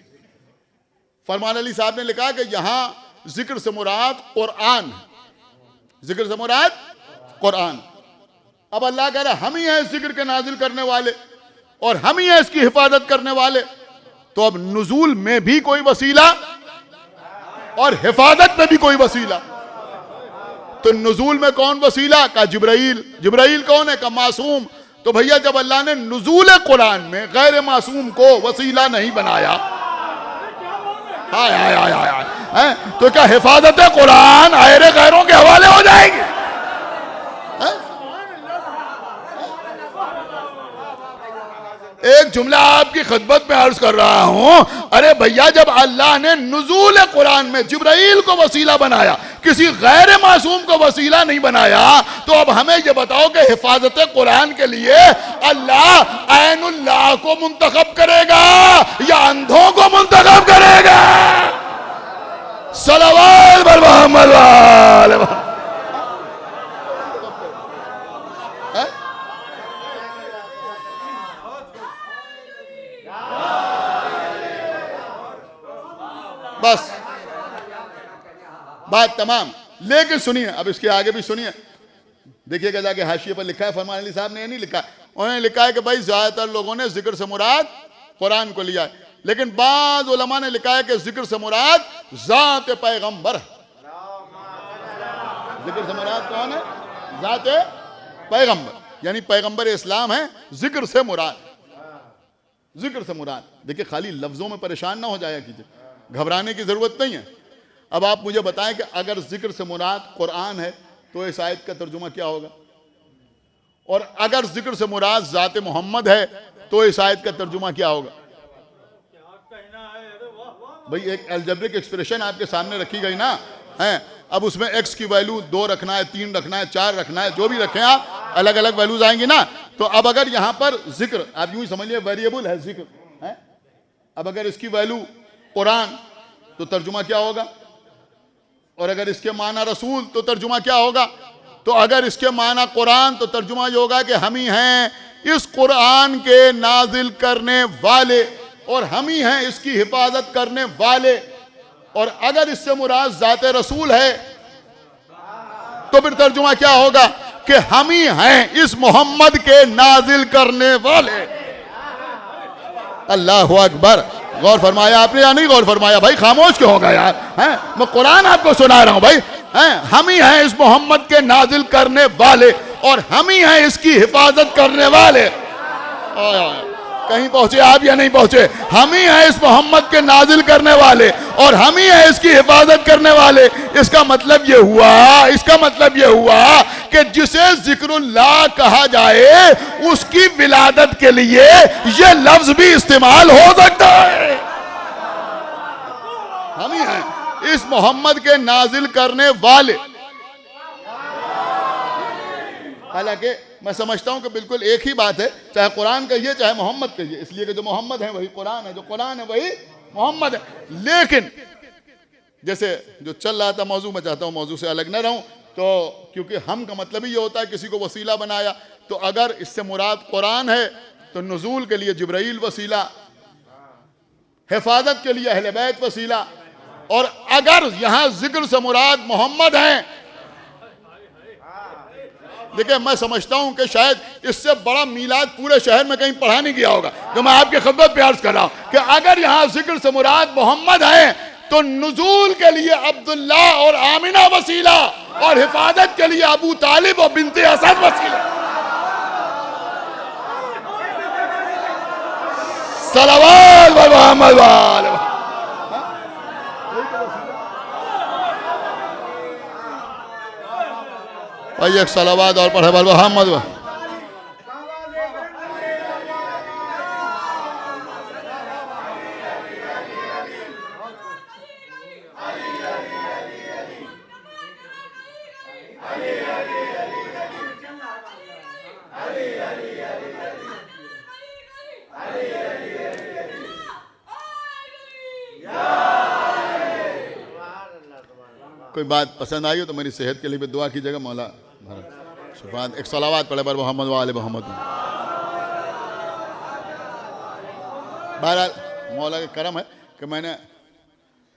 फरमान अली साहब ने लिखा कि यहां जिक्र से मुराद कुरान, जिक्र से मुराद कुरान। अब अल्लाह कह रहा है हम ही हैं इस जिक्र के नाजिल करने वाले और हम ही हैं इसकी हिफाजत करने वाले। तो अब नुजूल में भी कोई वसीला और हिफाजत में भी कोई वसीला। तो नुजूल में कौन वसीला? का जिब्राइल। जिब्राइल कौन है? का मासूम। तो भैया जब अल्लाह ने नुजूल कुरान में गैर मासूम को वसीला नहीं बनाया, हाय हाय हाय हाय, तो क्या हिफाजत कुरान आयरे गैरों के हवाले हो जाएगी? एक जुमला आपकी खिदमत में अर्ज कर रहा हूं। अरे भैया जब अल्लाह ने नुजूल कुरान में जिब्राइल को वसीला बनाया, किसी गैर मासूम को वसीला नहीं बनाया, तो अब हमें यह बताओ कि हिफाजत कुरान के लिए अल्लाह ऐनुल्लाह को मुंतखब करेगा या अंधों को मुंतखब करेगा? सलवात बर मोहम्मद वाले बस बात तमाम। लेकिन सुनिए, अब इसके आगे भी सुनिए, देखिएगा जाके हाशिए पर लिखा है, फरमान अली साहब ने ये नहीं लिखा, उन्होंने लिखा है कि भाई ज्यादातर लोगों ने जिक्र से मुराद कुरान को लिया है, लेकिन बाज़ उलमा ने लिखा है कि जिक्र से मुराद जात पैगंबर। जिक्र से मुराद कौन है? जात पैगंबर, यानी पैगंबर इस्लाम है जिक्र से मुराद। जिक्र से मुराद। देखिए खाली लफ्जों में परेशान ना हो जाया कीजिए, घबराने की जरूरत नहीं है। अब आप मुझे बताएं कि अगर जिक्र से मुराद कुरान है तो इस आयत का तर्जुमा क्या होगा, और अगर जिक्र से मुराद जाते मोहम्मद है तो इस आयत का तर्जुमा क्या होगा? भाई एक अलजेब्रिक एक्सप्रेशन आपके सामने रखी गई ना है, अब उसमें एक्स की वैल्यू 2 रखना है, 3 रखना है, 4 रखना है, जो भी रखें आप, अलग अलग वैल्यूज आएंगी ना। तो अब अगर यहां पर जिक्र, आप यूं ही समझिए वेरिएबल है जिक्र है, अब अगर इसकी वैल्यू कुरान तो तर्जुमा क्या होगा, और अगर इसके माना रसूल तो तर्जुमा क्या होगा? तो अगर इसके माना कुरान तो तर्जुमा ये होगा कि हम ही हैं इस कुरान के नाजिल करने वाले और हम ही हैं इसकी हिफाजत करने वाले। और अगर इससे मुराद जाते रसूल है तो फिर तर्जुमा क्या होगा कि हम ही हैं इस मोहम्मद के नाजिल करने वाले। अल्लाहु अकबर। गौर फरमाया आपने या नहीं गौर फरमाया? भाई खामोश क्यों होगा यार? हैं, मैं कुरान आपको सुना रहा हूं भाई। हैं, हम ही हैं इस मोहम्मद के नाजिल करने वाले और हम ही हैं इसकी हिफाजत करने वाले। कहीं पहुंचे आप या नहीं पहुंचे? हम ही हैं इस मोहम्मद के नाजिल करने वाले और हम ही हैं इसकी हिफाजत करने वाले। इसका मतलब ये हुआ, इसका मतलब ये हुआ कि जिसे जिक्रुल्लाह कहा जाए उसकी विलादत के लिए ये लफ्ज भी इस्तेमाल हो सकता है। हम ही हैं इस मोहम्मद के नाजिल करने वाले। हालांकि मैं समझता हूं कि बिल्कुल एक ही बात है, चाहे कुरान कहिए चाहे मोहम्मद कहिए, इसलिए कि जो मोहम्मद है वही कुरान है, जो कुरान है वही मोहम्मद है। लेकिन जैसे जो चल रहा था मौजू, मैं चाहता हूं मौजू से अलग न रहूं, तो क्योंकि हम का मतलब ही ये होता है किसी को वसीला बनाया, तो अगर इससे मुराद कुरान है तो नुज़ूल के लिए जिब्राइल वसीला, हिफाजत के लिए अहले बैत वसीला, और अगर यहां जिक्र से मुराद मोहम्मद है, देखिए मैं समझता हूं कि शायद इससे बड़ा मीलाद पूरे शहर में कहीं पढ़ा नहीं गया होगा, जो मैं आपके खिदमत पे अर्ज कर रहा हूं कि अगर यहां जिक्र से मुराद मोहम्मद है तो नुज़ूल के लिए अब्दुल्ला और आमिना वसीला और हिफाजत के लिए अबू तालिब और बिनते असद वसीला। सलवात व मोहम्मद वाले। भाई एक सलावात और पढ़े बल मोहम्मद। कोई बात पसंद आई हो तो मेरी सेहत के लिए भी दुआ कीजिएगा। मौला एक सलावात पढ़े बर मोहम्मद वाले मोहम्मद। बहरहाल मौला का करम है कि मैंने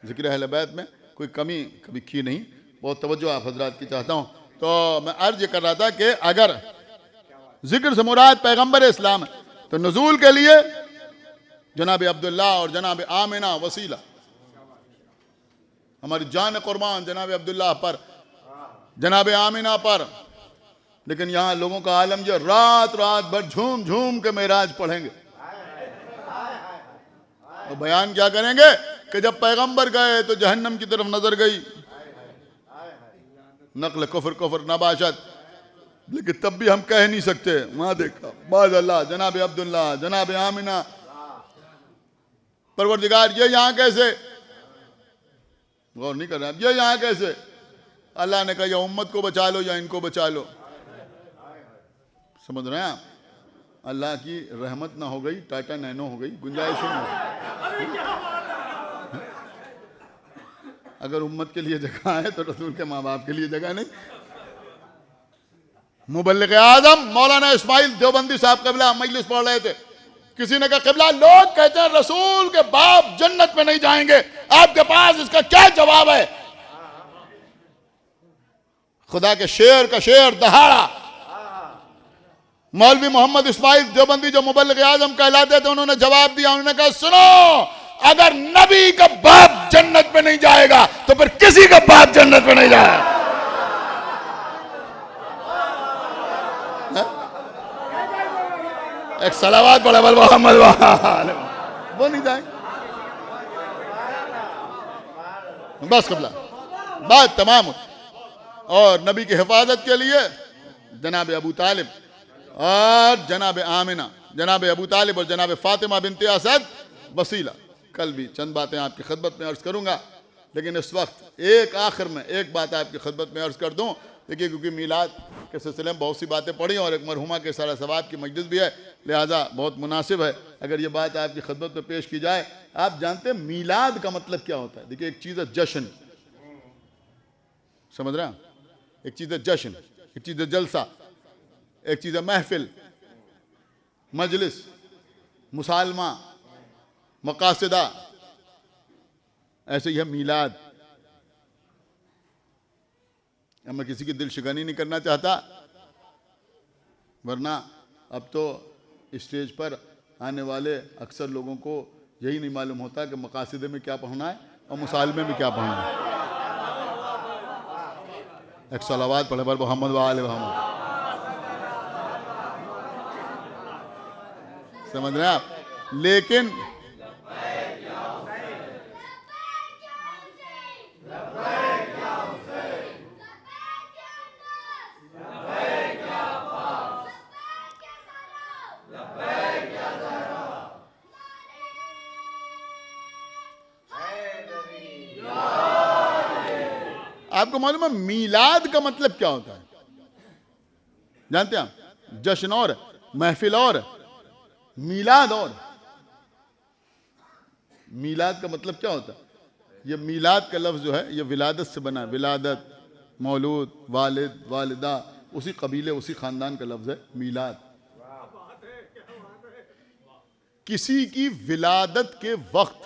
ज़िक्र अहले बैत में कोई कमी कभी की नहीं, बहुत तवज्जो आप हजरात की चाहता हूँ। तो मैं अर्ज कर रहा था कि अगर जिक्र से मुराद पैगम्बर इस्लाम है तो नुज़ूल के लिए जनाब अब्दुल्ला और जनाब आमिना वसीला, हमारी जान कुर्बान जनाब अब्दुल्ला पर, जनाब आमिना पर। लेकिन यहाँ लोगों का आलम जो रात रात भर झूम झूम के मेराज पढ़ेंगे, तो बयान क्या करेंगे कि जब पैगंबर गए तो जहन्नम की तरफ नजर गई, नकल कुफर कुफर नबाशत, लेकिन तब भी हम कह नहीं सकते वहां देखा बाद अल्लाह जनाब अब्दुल्ला जनाब आमिना, परवरदिगार ये यहाँ कैसे, गौर नहीं कर रहे ये यहाँ कैसे। अल्लाह ने कहा या उम्मत को बचा लो या इनको बचा लो। समझ रहे हैं आप, अल्लाह की रहमत ना हो गई टाटा नैनो हो गई, गुंजाइश ही नहीं। अगर उम्मत के लिए जगह है तो रसूल के माँ बाप के लिए जगह नहीं। मुबल्लिग आज़म मौलाना इस्माइल देवबंदी साहब क़िबला मजलिस पढ़ रहे थे, किसी ने कहा क़िबला लोग कहते हैं रसूल के बाप जन्नत में नहीं जाएंगे, आपके पास इसका क्या जवाब है। खुदा के शेर का शेर दहाड़ा मौलवी मोहम्मद इस्माइल देवबंदी जो मुबल्लिग आज़म कहलाते थे, उन्होंने जवाब दिया, उन्होंने कहा सुनो, अगर नबी का बाप जन्नत में नहीं जाएगा तो फिर किसी का बाप जन्नत में नहीं जाएगा। एक सलावात पढ़े बल मोहम्मद वो नहीं जाएंगे। बस क़िबला बात तमाम। और नबी की हिफाजत के लिए जनाब अबू तालिब और जनाब आमिना, जनाब अबू तालिब और जनाब फातिमा बिनते असद वसीला। कल भी चंद बातें आपकी खिदमत में अर्ज करूंगा, लेकिन इस वक्त एक आखिर में एक बात आपकी खिदमत में अर्ज कर दूं। देखिए क्योंकि मीलाद के सिलसिले में बहुत सी बातें पढ़ी और एक मरहुमा के सारा सवाब की मजलिस भी है, लिहाजा बहुत मुनासिब है अगर ये बात आपकी खिदमत में पेश की जाए। आप जानते हैं मीलाद का मतलब क्या होता है? देखिए एक चीज़ है जश्न, समझ रहे हैं, एक चीज़ है जश्न, एक चीज़ है जलसा, एक चीज़ है महफिल, मजलिस, मुसालमा, मकासदा, ऐसे ही है मीलाद। अब मैं किसी की दिल शिकनी नहीं करना चाहता, वरना अब तो स्टेज पर आने वाले अक्सर लोगों को यही नहीं मालूम होता कि मकासदे में क्या पढ़ना है और मुसालमे में क्या पढ़ना है। एक सलावात पढ़े पर मोहम्मद वाले मोहम्मद, समझ रहे हैं आप। लेकिन आपको मालूम है मीलाद का मतलब क्या होता है? जानते हैं आप? जश्न और महफिल और मीलाद और। मीलाद का मतलब क्या होता है? ये मीलाद का लफ्ज़ जो है ये विलादत से बना है, विलादत, मौलूद, वालिद, वालिदा, उसी कबीले उसी ख़ानदान का लफ्ज़ है मीलाद। किसी की विलादत के वक्त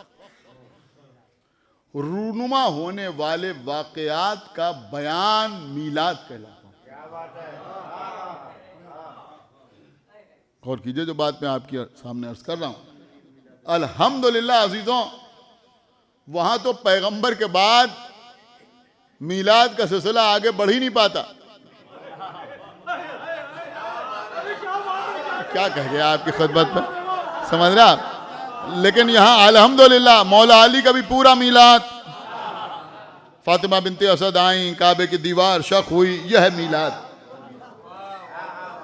रूनुमा होने वाले वाक़यात का बयान मीलाद कहलाता है। गौर कीजिए जो बात मैं आपके सामने अर्ज कर रहा हूं। अल्हम्दुलिल्लाह अजीजों, वहां तो पैगंबर के बाद मीलाद का सिलसिला आगे बढ़ ही नहीं पाता। क्या कह गया आपकी खिदमत में, समझ रहे आप। लेकिन यहाँ अल्हम्दुलिल्लाह मौला अली का भी पूरा मीलाद, फातिमा बिनते असद आई, काबे की दीवार शक हुई, यह है मीलाद।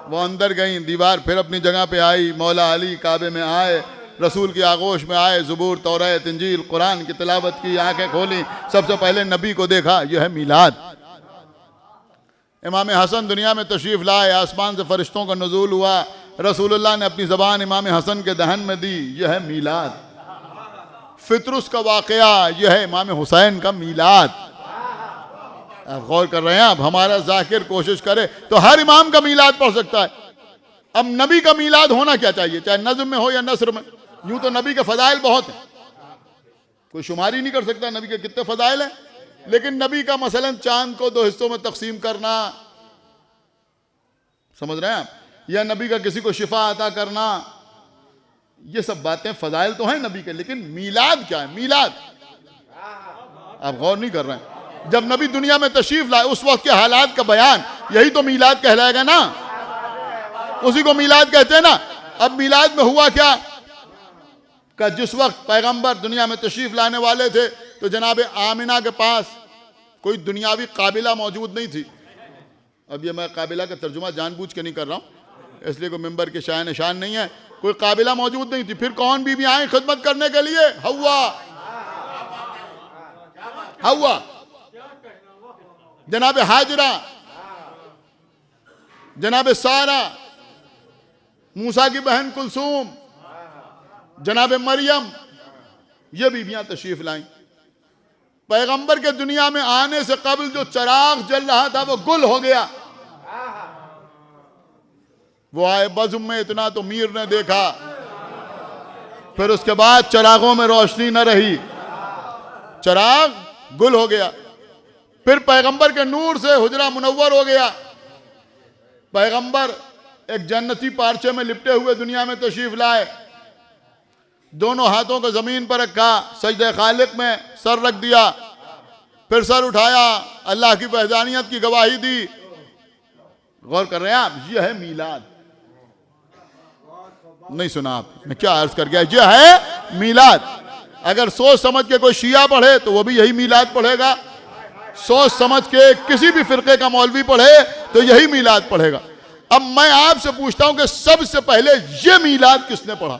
वो अंदर गई, दीवार फिर अपनी जगह पे आई, मौला अली काबे में आए, रसूल की आगोश में आए, ज़ुबूर, तौरात, इंजील, कुरान की तिलावत की, आंखें खोली, सबसे पहले नबी को देखा, यह है मीलाद। इमाम हसन दुनिया में तशरीफ़ लाए, आसमान से फरिश्तों का नुज़ूल हुआ, रसूलुल्लाह ने अपनी ज़बान इमाम हसन के दहन में दी, यह है मीलाद। फितरुस का वाक़या, यह है इमाम हुसैन का मीलाद। आप गौर कर रहे हैं? अब हमारा जाकिर कोशिश करे तो हर इमाम का मीलाद पढ़ सकता है। अब नबी का मीलाद होना क्या चाहिए, चाहे नज़्म में हो या नस्र में। यूं तो नबी के फजाइल बहुत हैं, कोई शुमार ही नहीं कर सकता नबी के कितने फजाइल हैं, लेकिन नबी का मसलन चांद को 2 हिस्सों में तकसीम करना, समझ रहे हैं आप, या नबी का किसी को शिफा अता करना, ये सब बातें फजाइल तो हैं नबी के। लेकिन मीलाद क्या है? मीलाद आप गौर नहीं कर रहे हैं। जब नबी दुनिया में तशरीफ लाए उस वक्त के हालात का बयान, यही तो मीलाद कहलाएगा ना, उसी को मीलाद कहते हैं ना। अब मीलाद में हुआ क्या कि जिस वक्त पैगंबर दुनिया में तशरीफ लाने वाले थे तो जनाब आमिना के पास कोई दुनियावी काबिला मौजूद नहीं थी। अब ये मैं काबिला का तर्जुमा जानबूझ के नहीं कर रहा हूँ, इसलिए कोई मिंबर के शान निशान नहीं है, कोई काबिला मौजूद नहीं थी। फिर कौन बीबी आई खिदमत करने के लिए? हव्वा, हव्वा, जनाब हाजरा, जनाब सारा, मूसा की बहन कुलसूम, जनाब मरियम, ये बीबियां तशरीफ लाई। पैगंबर के दुनिया में आने से कबल जो चराग जल रहा था वो गुल हो गया। वो आए बज़्म में, इतना तो मीर ने देखा, फिर उसके बाद चरागों में रोशनी न रही, चराग गुल हो गया। फिर पैगंबर के नूर से हुजरा मुनव्वर हो गया। पैगंबर एक जन्नती पार्चे में लिपटे हुए दुनिया में तशरीफ लाए, दोनों हाथों को जमीन पर रखा, सजदे खालिक में सर रख दिया, फिर सर उठाया, अल्लाह की वहदानियत की गवाही दी। गौर कर रहे हैं आप? यह है मीलाद। नहीं सुना आप? मैं क्या अर्ज कर गया? यह है मीलाद। अगर सोच समझ के कोई शिया पढ़े तो वो भी यही मीलाद पढ़ेगा, सोच समझ के किसी भी फिरके का मौलवी पढ़े तो यही मीलाद पढ़ेगा। अब मैं आपसे पूछता हूं कि सबसे पहले ये मीलाद किसने पढ़ा?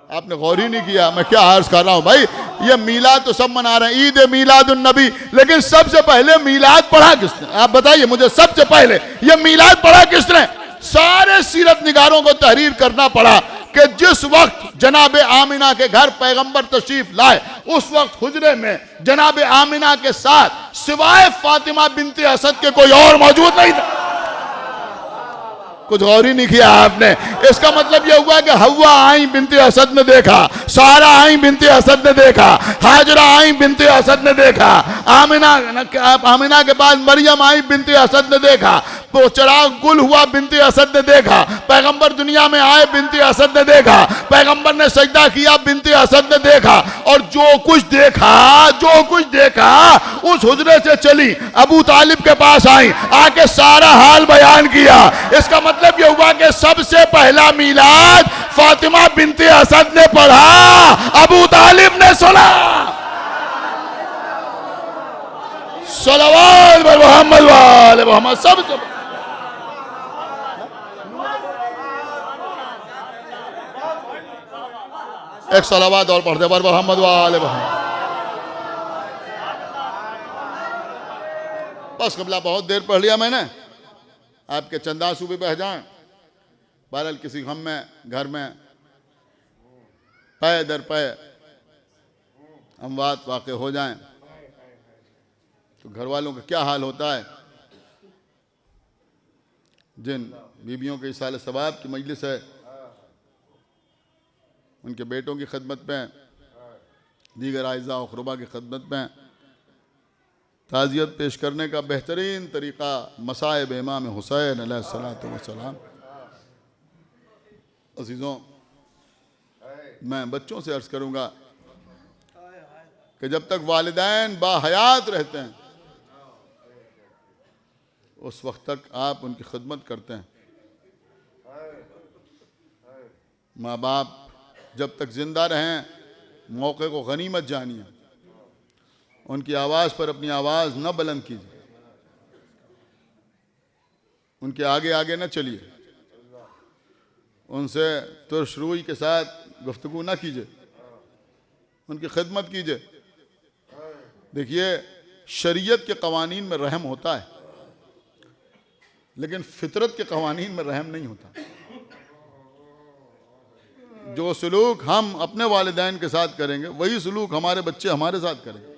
आपने गौर ही नहीं किया। मैं क्या अर्ज कर रहा हूं भाई, ये मीलाद तो सब मना रहे हैं, ईद मीलादुन नबी, लेकिन सबसे पहले मीलाद पढ़ा किसने? आप बताइए मुझे, सबसे पहले ये मीलाद पढ़ा किसने? सारे सीरत निगारों को तहरीर करना पड़ा कि जिस वक्त जनाब आमिना के घर पैगंबर तशरीफ लाए उस वक्त हुजरे में जनाब आमिना के साथ सिवाय फातिमा बिनते असद के कोई और मौजूद नहीं था। कुछ गौर ही नहीं किया आपने। इसका मतलब यह हुआ कि हव्वा आई बिनते असद ने देखा, सारा आई बिनते असद ने देखा, हाजरा आई बिनते असद ने देखा, आमिना के बाद मरियम आई बिनते असद ने देखा, तो चराग गुल हुआ बिनते असद ने देखा, पैगंबर दुनिया में आए बिनते असद ने देखा, पैगंबर ने सजदा किया बिनते असद ने देखा, और जो कुछ देखा उस हुजरे से चली अबू तालिब के पास आई, आके सारा हाल बयान किया। इसका मतलब यह हुआ कि सबसे पहला मीलाद फातिमा बिनते असद ने पढ़ा, अबू तालिब ने सुना। सल्लल्लाहु अलैहि मोहम्मद वाले मोहम्मद। सबसे एक सलावत और पढ़ते पर मोहम्मद वाले मोहम्मद। बस कबला बहुत देर पढ़ लिया मैंने, आपके चंद आंसू भी बह जाएं। बहरहाल किसी गम में घर में पै दर पै अमवात वाक़े हो जाएं तो घर वालों का क्या हाल होता है। जिन बीबियों के इसाले सवाब की मजलिस है, उनके बेटों की खिदमत में, दीगर आइज़ा और क़ुरबा की खिदमत में ताज़ियत पेश करने का बेहतरीन तरीक़ा मसाइब इमाम हुसैन अलैहिस्सलातु वस्सलाम। अज़ीज़ों, मैं बच्चों से अर्ज़ करूँगा कि जब तक वालिदैन बाहयात रहते हैं उस वक्त तक आप उनकी खिदमत करते हैं। माँ बाप जब तक ज़िंदा रहें मौके को गनीमत जानिए, उनकी आवाज़ पर अपनी आवाज़ न बुलंद कीजिए, उनके आगे आगे न चलिए, उनसे तुर्शरूई के साथ गुफ्तगू न कीजिए, उनकी खिदमत कीजिए। देखिए, शरीयत के कवानीन में रहम होता है, लेकिन फितरत के कवानीन में रहम नहीं होता। जो सलूक हम अपने वालिदैन के साथ करेंगे वही सलूक हमारे बच्चे हमारे साथ करेंगे।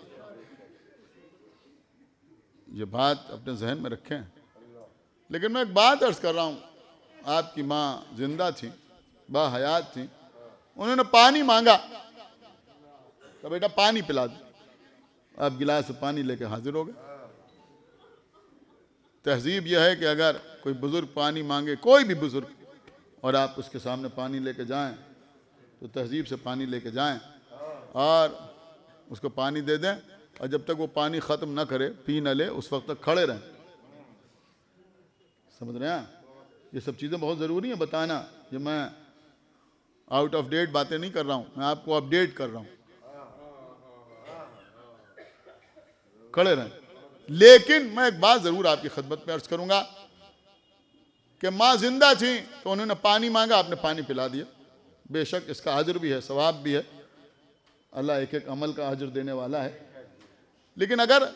ये बात अपने जहन में रखें। लेकिन मैं एक बात अर्ज़ कर रहा हूँ, आपकी माँ जिंदा थी, बाहयात थी, उन्होंने पानी मांगा तो बेटा पानी पिला दो, आप गिलास से पानी लेके हाजिर हो गए। तहजीब यह है कि अगर कोई बुजुर्ग पानी मांगे, कोई भी बुजुर्ग, और आप उसके सामने पानी लेके जाएं तो तहजीब से पानी लेके जाएं और उसको पानी दे दें, और जब तक वो पानी ख़त्म ना करे, पी न ले, उस वक्त तक खड़े रहें। समझ रहे हैं? ये सब चीज़ें बहुत ज़रूरी हैं बताना। ये मैं आउट ऑफ डेट बातें नहीं कर रहा हूँ, मैं आपको अपडेट कर रहा हूँ। खड़े रहें। लेकिन मैं एक बात ज़रूर आपकी खिदमत में अर्ज़ करूँगा कि माँ जिंदा थी तो उन्होंने पानी मांगा, आपने पानी पिला दिया। बेशक इसका अजर भी है, सवाब भी है, अल्लाह एक एक अमल का अजर देने वाला है। लेकिन अगर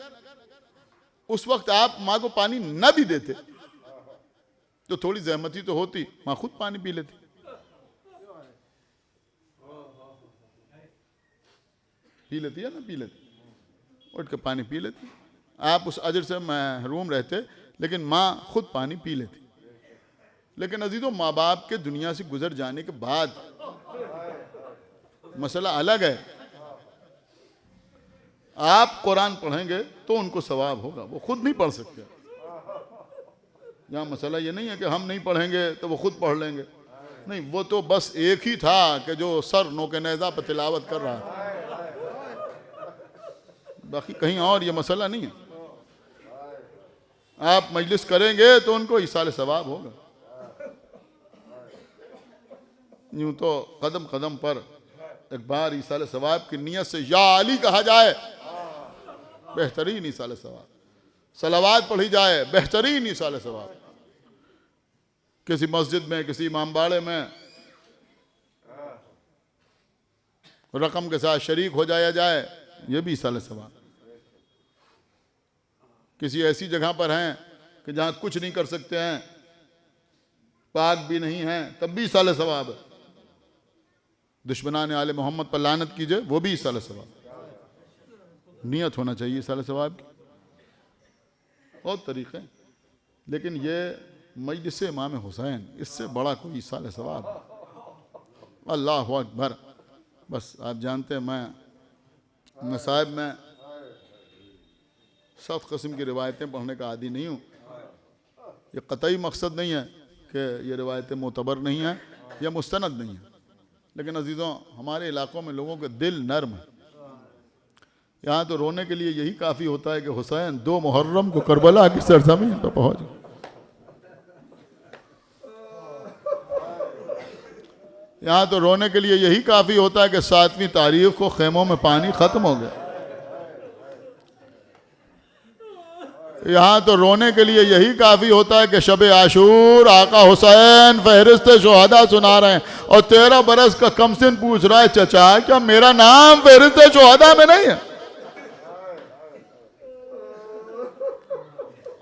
उस वक्त आप माँ को पानी न भी देते तो थोड़ी जहमती तो होती, माँ खुद पानी पी लेती। पी लेती है ना, पी लेती, उठ के पानी पी लेती। आप उस अजर से महरूम रहते, लेकिन माँ खुद पानी पी लेती। लेकिन अजीजों, माँ बाप के दुनिया से गुजर जाने के बाद मसला अलग है। आप कुरान पढ़ेंगे तो उनको सवाब होगा, वो खुद नहीं पढ़ सकते। यहाँ मसला ये नहीं है कि हम नहीं पढ़ेंगे तो वो खुद पढ़ लेंगे, नहीं, वो तो बस एक ही था कि जो सर नोके नेज़ा पर तिलावत कर रहा था, बाकी कहीं और ये मसला नहीं है। आप मजलिस करेंगे तो उनको इसाले सवाब होगा। यूं तो कदम कदम पर एक बार इसाले सवाब की नीयत से या अली कहा जाए, बेहतरीन इसाले सवाब। सलावात पढ़ी जाए, बेहतरीन इसाले सवाब। किसी मस्जिद में, किसी इमामबाड़े में रकम के साथ शरीक हो जाया जाए, ये भी इसाले सवाब। किसी ऐसी जगह पर हैं कि जहाँ कुछ नहीं कर सकते हैं, पाक भी नहीं है, तब भी इसाले सवाब है। दुश्मनान आले मोहम्मद पर लानत कीजिए, वो भी इसाले सवाब। नियत होना चाहिए इसाले सवाब की। बहुत तरीक़े, लेकिन ये मजलिस इमाम हुसैन, इससे बड़ा कोई इसाले सवाब। अल्लाह अकबर। बस आप जानते हैं मैं मसाइब में सब किस्म की रिवायतें पढ़ने का आदी नहीं हूँ। ये कतई मकसद नहीं है कि ये रिवायतें मोतबर नहीं हैं या मुस्तनद नहीं हैं, लेकिन अजीज़ों, हमारे इलाक़ों में लोगों के दिल नर्म है। यहाँ तो रोने के लिए यही काफ़ी होता है कि हुसैन 2 मुहर्रम को करबला की सरजमीन पर पहुँच गए। यहाँ तो रोने के लिए यही काफ़ी होता है कि 7वीं तारीख को खेमों में पानी ख़त्म हो गया। यहाँ तो रोने के लिए यही काफ़ी होता है कि शब आशूर आका हुसैन फहरिस्त शोहदा सुना रहे हैं और 13 बरस का कमसिन पूछ रहा है, चचा क्या मेरा नाम फहरिस्त शोहदा में नहीं है?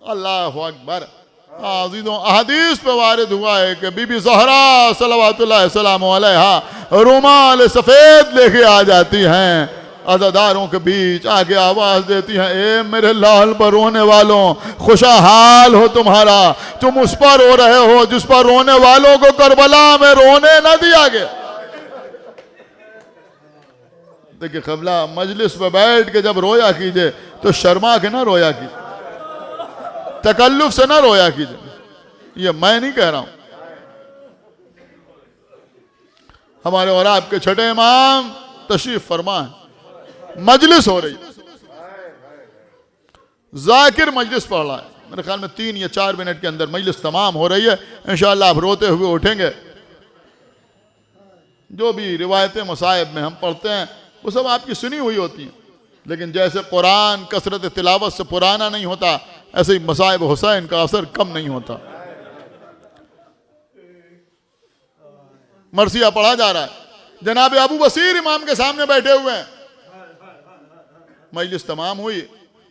अल्लाह अकबर। अज़ीज़ों, अहदीस पे वारिद हुआ है कि बीबी ज़हरा सल्लल्लाहु अलैहा रुमाल सफ़ेद लेके आ जाती हैं, अज़ादारों के बीच आके आवाज़ देती हैं, ए मेरे लाल पर रोने वालों, खुशहाल हो तुम्हारा, तुम उस पर रो रहे हो जिस पर रोने वालों को करबला में रोने न दिया गया। देखिए क़बला, मजलिस में बैठ के जब रोया कीजिए तो शर्मा के ना रोया कीजिए, तकल्लुफ से ना रोया कीजिए। ये मैं नहीं कह रहा हूं, हमारे और आपके छठे इमाम तशरीफ फरमा है, मजलिस हो रही, जाकिर मजलिस पढ़ रहा है। मेरे ख्याल में 3 या 4 मिनट के अंदर मजलिस तमाम हो रही है। इंशाअल्लाह आप रोते हुए उठेंगे। जो भी रिवायतें मसाइब में हम पढ़ते हैं वो सब आपकी सुनी हुई होती हैं, लेकिन जैसे कुरान कसरत तिलावत से पुराना नहीं होता, ऐसे ही मसाइब हुसैन का असर कम नहीं होता। मरसिया पढ़ा जा रहा है, जनाब अबू बसीर इमाम के सामने बैठे हुए हैं। मजलिस तमाम हुई,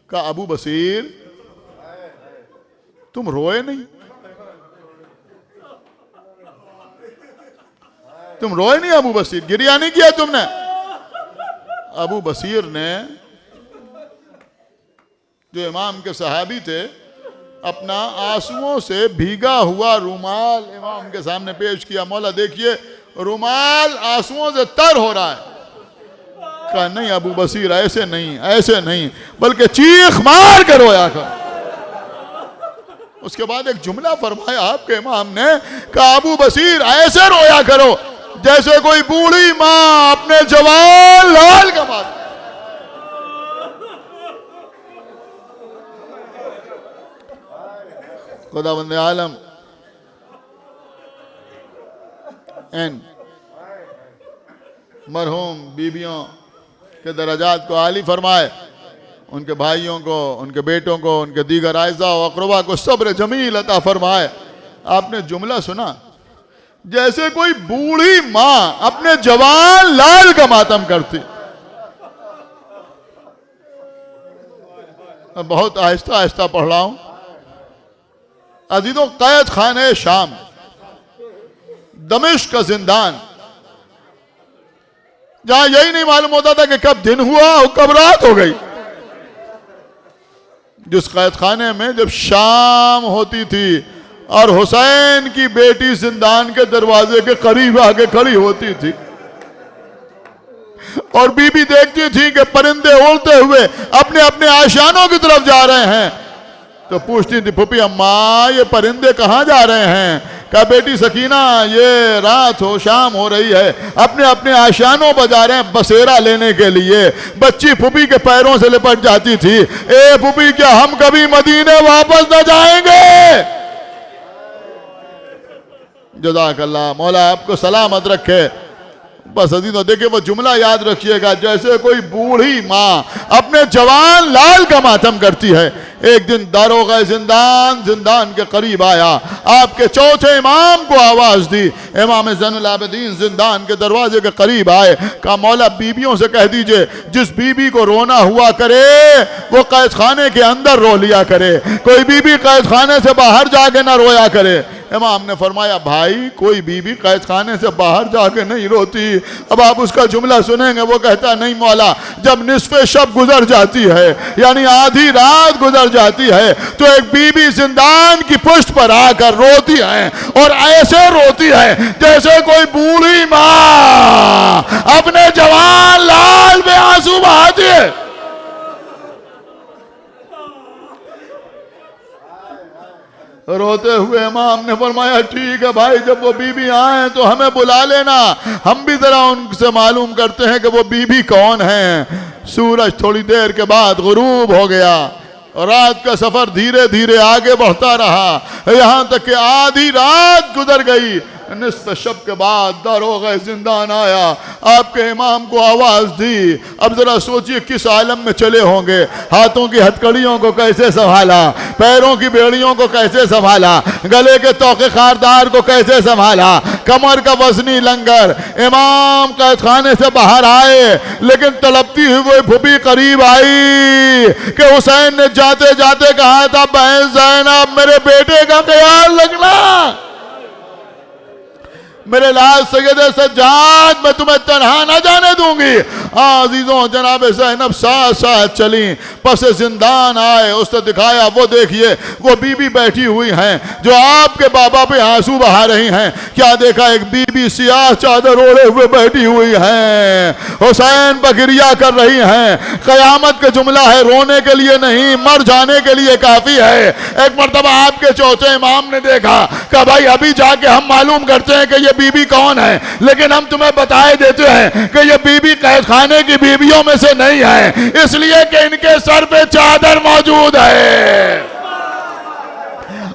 कहा अबू बसीर तुम रोए नहीं, तुम रोए नहीं अबू बसीर, गिरिया नहीं किया तुमने? अबू बसीर ने, जो इमाम के सहाबी थे, अपना आंसुओं से भीगा हुआ रुमाल इमाम के सामने पेश किया। मौला देखिए रुमाल आंसुओं से तर हो रहा है। कहा नहीं अबू बसीर, ऐसे नहीं, ऐसे नहीं, बल्कि चीख मार कर रोया कर। उसके बाद एक जुमला फरमाया आपके इमाम ने, कहा अबू बसीर ऐसे रोया करो जैसे कोई बूढ़ी मां अपने जवान लाल कमाती। खुदावंद आलम इन मरहूम बीबियों के दर्जात को आली फरमाए, उनके भाइयों को, उनके बेटों को, उनके दीगर आयज़ा और अक़रबा को सब्र जमील अता फरमाए। आपने जुमला सुना, जैसे कोई बूढ़ी मां अपने जवान लाल का मातम करती। मैं बहुत आहिस्ता आहिस्ता पढ़ रहा हूं। अजीजों, कैद खाने शाम, दमिश्क का जिंदान, जहां यही नहीं मालूम होता था कि कब दिन हुआ और कब रात हो गई। जिस कैद खाने में जब शाम होती थी और हुसैन की बेटी जिंदान के दरवाजे के करीब आके खड़ी होती थी और बीबी देखती थी कि परिंदे उड़ते हुए अपने अपने आशियानों की तरफ जा रहे हैं, तो पूछती थी फूफी अम्मा ये परिंदे कहाँ जा रहे हैं? कहा बेटी सकीना, ये रात हो शाम हो रही है, अपने अपने आशियानों पर जा रहे हैं बसेरा लेने के लिए। बच्ची फूफी के पैरों से लिपट जाती थी, ए फूफी क्या हम कभी मदीने वापस न जाएंगे? जज़ाकल्लाह, मौला आपको सलामत रखे। बस अजीज़ों, देखिए वो जुमला याद रखिएगा, जैसे कोई बूढ़ी माँ अपने जवान लाल का मातम करती है। एक दिन दारोगा जिंदान के करीब आया, आपके चौथे इमाम को आवाज दी। इमाम ज़ैनुल आबिदीन जिंदान के दरवाजे के करीब आए, कहा मौला बीबियों से कह दीजिए जिस बीबी को रोना हुआ करे वो कैद खाने के अंदर रो लिया करे, कोई बीबी कैद खाने से बाहर जाके ना रोया करे। इमाम ने फरमाया भाई कोई बीबी कैद खाने से बाहर जाके नहीं रोती। अब आप उसका जुमला सुनेंगे, वो कहता नहीं मौला, जब निस्फ़े शब गुजर जाती है यानी आधी रात गुजर जाती है तो एक बीबी जिंदान की पुष्ट पर आकर रोती है और ऐसे रोती है जैसे कोई बूढ़ी माँ अपने जवान लाल में आंसू बहाती है। रोते हुए इमाम ने फरमाया ठीक है भाई, जब वो बीबी आए तो हमें बुला लेना, हम भी जरा उनसे मालूम करते हैं कि वो बीबी कौन है। सूरज थोड़ी देर के बाद गुरूब हो गया और रात का सफर धीरे धीरे आगे बढ़ता रहा, यहाँ तक कि आधी रात गुजर गई। निस्फ शब के बाद दारोगा जिंदान आया, आपके इमाम को आवाज दी। अब जरा सोचिए किस आलम में चले होंगे, हाथों की हथकड़ियों को कैसे संभाला, पैरों की बेड़ियों को कैसे संभाला, गले के तोके खारदार को कैसे संभाला, कमर का वजनी लंगर। इमाम कैद खाने से बाहर आए, लेकिन तड़पती हुई वो फूफी करीब आई कि हुसैन ने जाते जाते कहा था बहन ज़ैनब मेरे बेटे का ख्याल रखना, मेरे लाल सैयद सज्जाद मैं तुम्हें तन्हा न जाने दूंगी। अजीजों, जनाब ज़ैनब साथ साथ चली, पस जिंदान आए, उसने दिखाया वो देखिए वो बीबी बैठी हुई हैं जो आपके बाबा पे आंसू बहा रही हैं। क्या देखा, एक बीबी सियाह चादर ओढ़े हुए बैठी हुई हैं, हुसैन बकरिया कर रही हैं। कयामत का जुमला है, रोने के लिए नहीं मर जाने के लिए काफी है। एक मरतबा आपके चौथे इमाम ने देखा, कहा भाई अभी जाके हम मालूम करते हैं कि ये बीबी कौन है, लेकिन हम तुम्हें बताए देते हैं कि ये बीबी कैद खाने की बीबियों में से नहीं है, इसलिए कि इनके सर पे चादर मौजूद है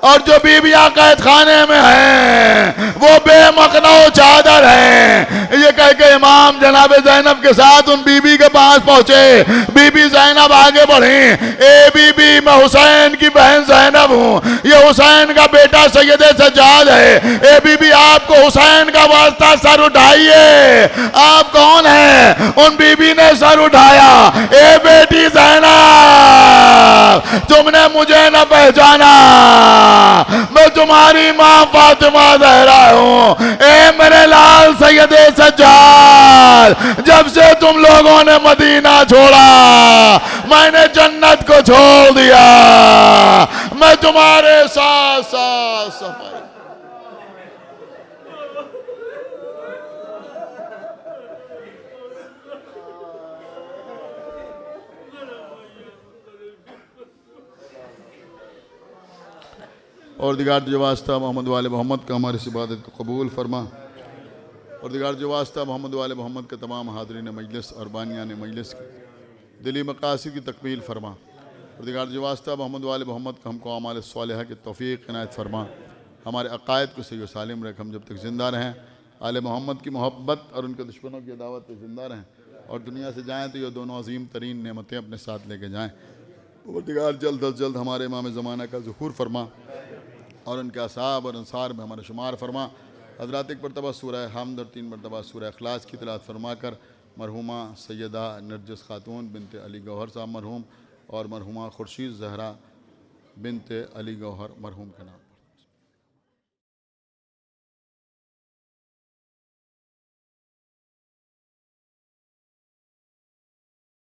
और जो बीबियां कैद खाने में हैं वो बेमखनऊ चादर हैं। ये कह के इमाम जनाब ज़ैनब के साथ उन बीबी के पास पहुंचे। बीबी ज़ैनब आगे बढ़ी, ए बीबी मैं हुसैन की बहन ज़ैनब हूँ, ये हुसैन का बेटा सैयद सज्जाद है। ए बीबी आपको हुसैन का वास्ता, सर उठाइए, आप कौन हैं? उन बीबी ने सर उठाया, ए बेटी ज़ैनब तुमने मुझे न पहचाना, मैं तुम्हारी माँ फातिमा ज़हरा हूँ। ए मेरे लाल सैयद सज्जाद, जब से तुम लोगों ने मदीना छोड़ा मैंने जन्नत को छोड़ दिया, मैं तुम्हारे साथ साथ सफर। और दिगार जो वास्ता मोहम्मद वाले मोहम्मद का हमारी इस इबादत को कबूल फरमा। और दिगार जो वास्ता मोहम्मद वाले मोहम्मद के तमाम हाज़रीन मजलिस और बानियान मजलिस की दिली मकासद की तकमील फरमा। और दिगार जो वास्ता मोहम्मद वाले मोहम्मद का हमको अमाल सालिहा की तौफ़ीक़ इनायत फरमा। हमारे अक़ायद को सही व सालिम रख, हम जब तक ज़िंदा रहें आले मोहम्मद की मोहब्बत और उनके दुश्मनों की दावत पर ज़िंदा रहें, और दुनिया से जाएँ तो ये दोनों अजीम तरीन नेमतें अपने साथ लेके जाएँ। और दिगार जल्द अज जल्द हमारे इमाम ज़माना का ज़ुहूर फरमा और उनके असाब और अंसार में हमारा शुमार फरमा। हज़रात एक मरतबा सूरह हमद और 3 मरतबा सूरह इखलास की तिलावत फरमा कर मरहुमा सैयदा नरगिस खातून बिनते अली गौहर साहब मरहूम और मरहुमा खुर्शीद ज़हरा बिनते अली गौहर मरहूम के नाम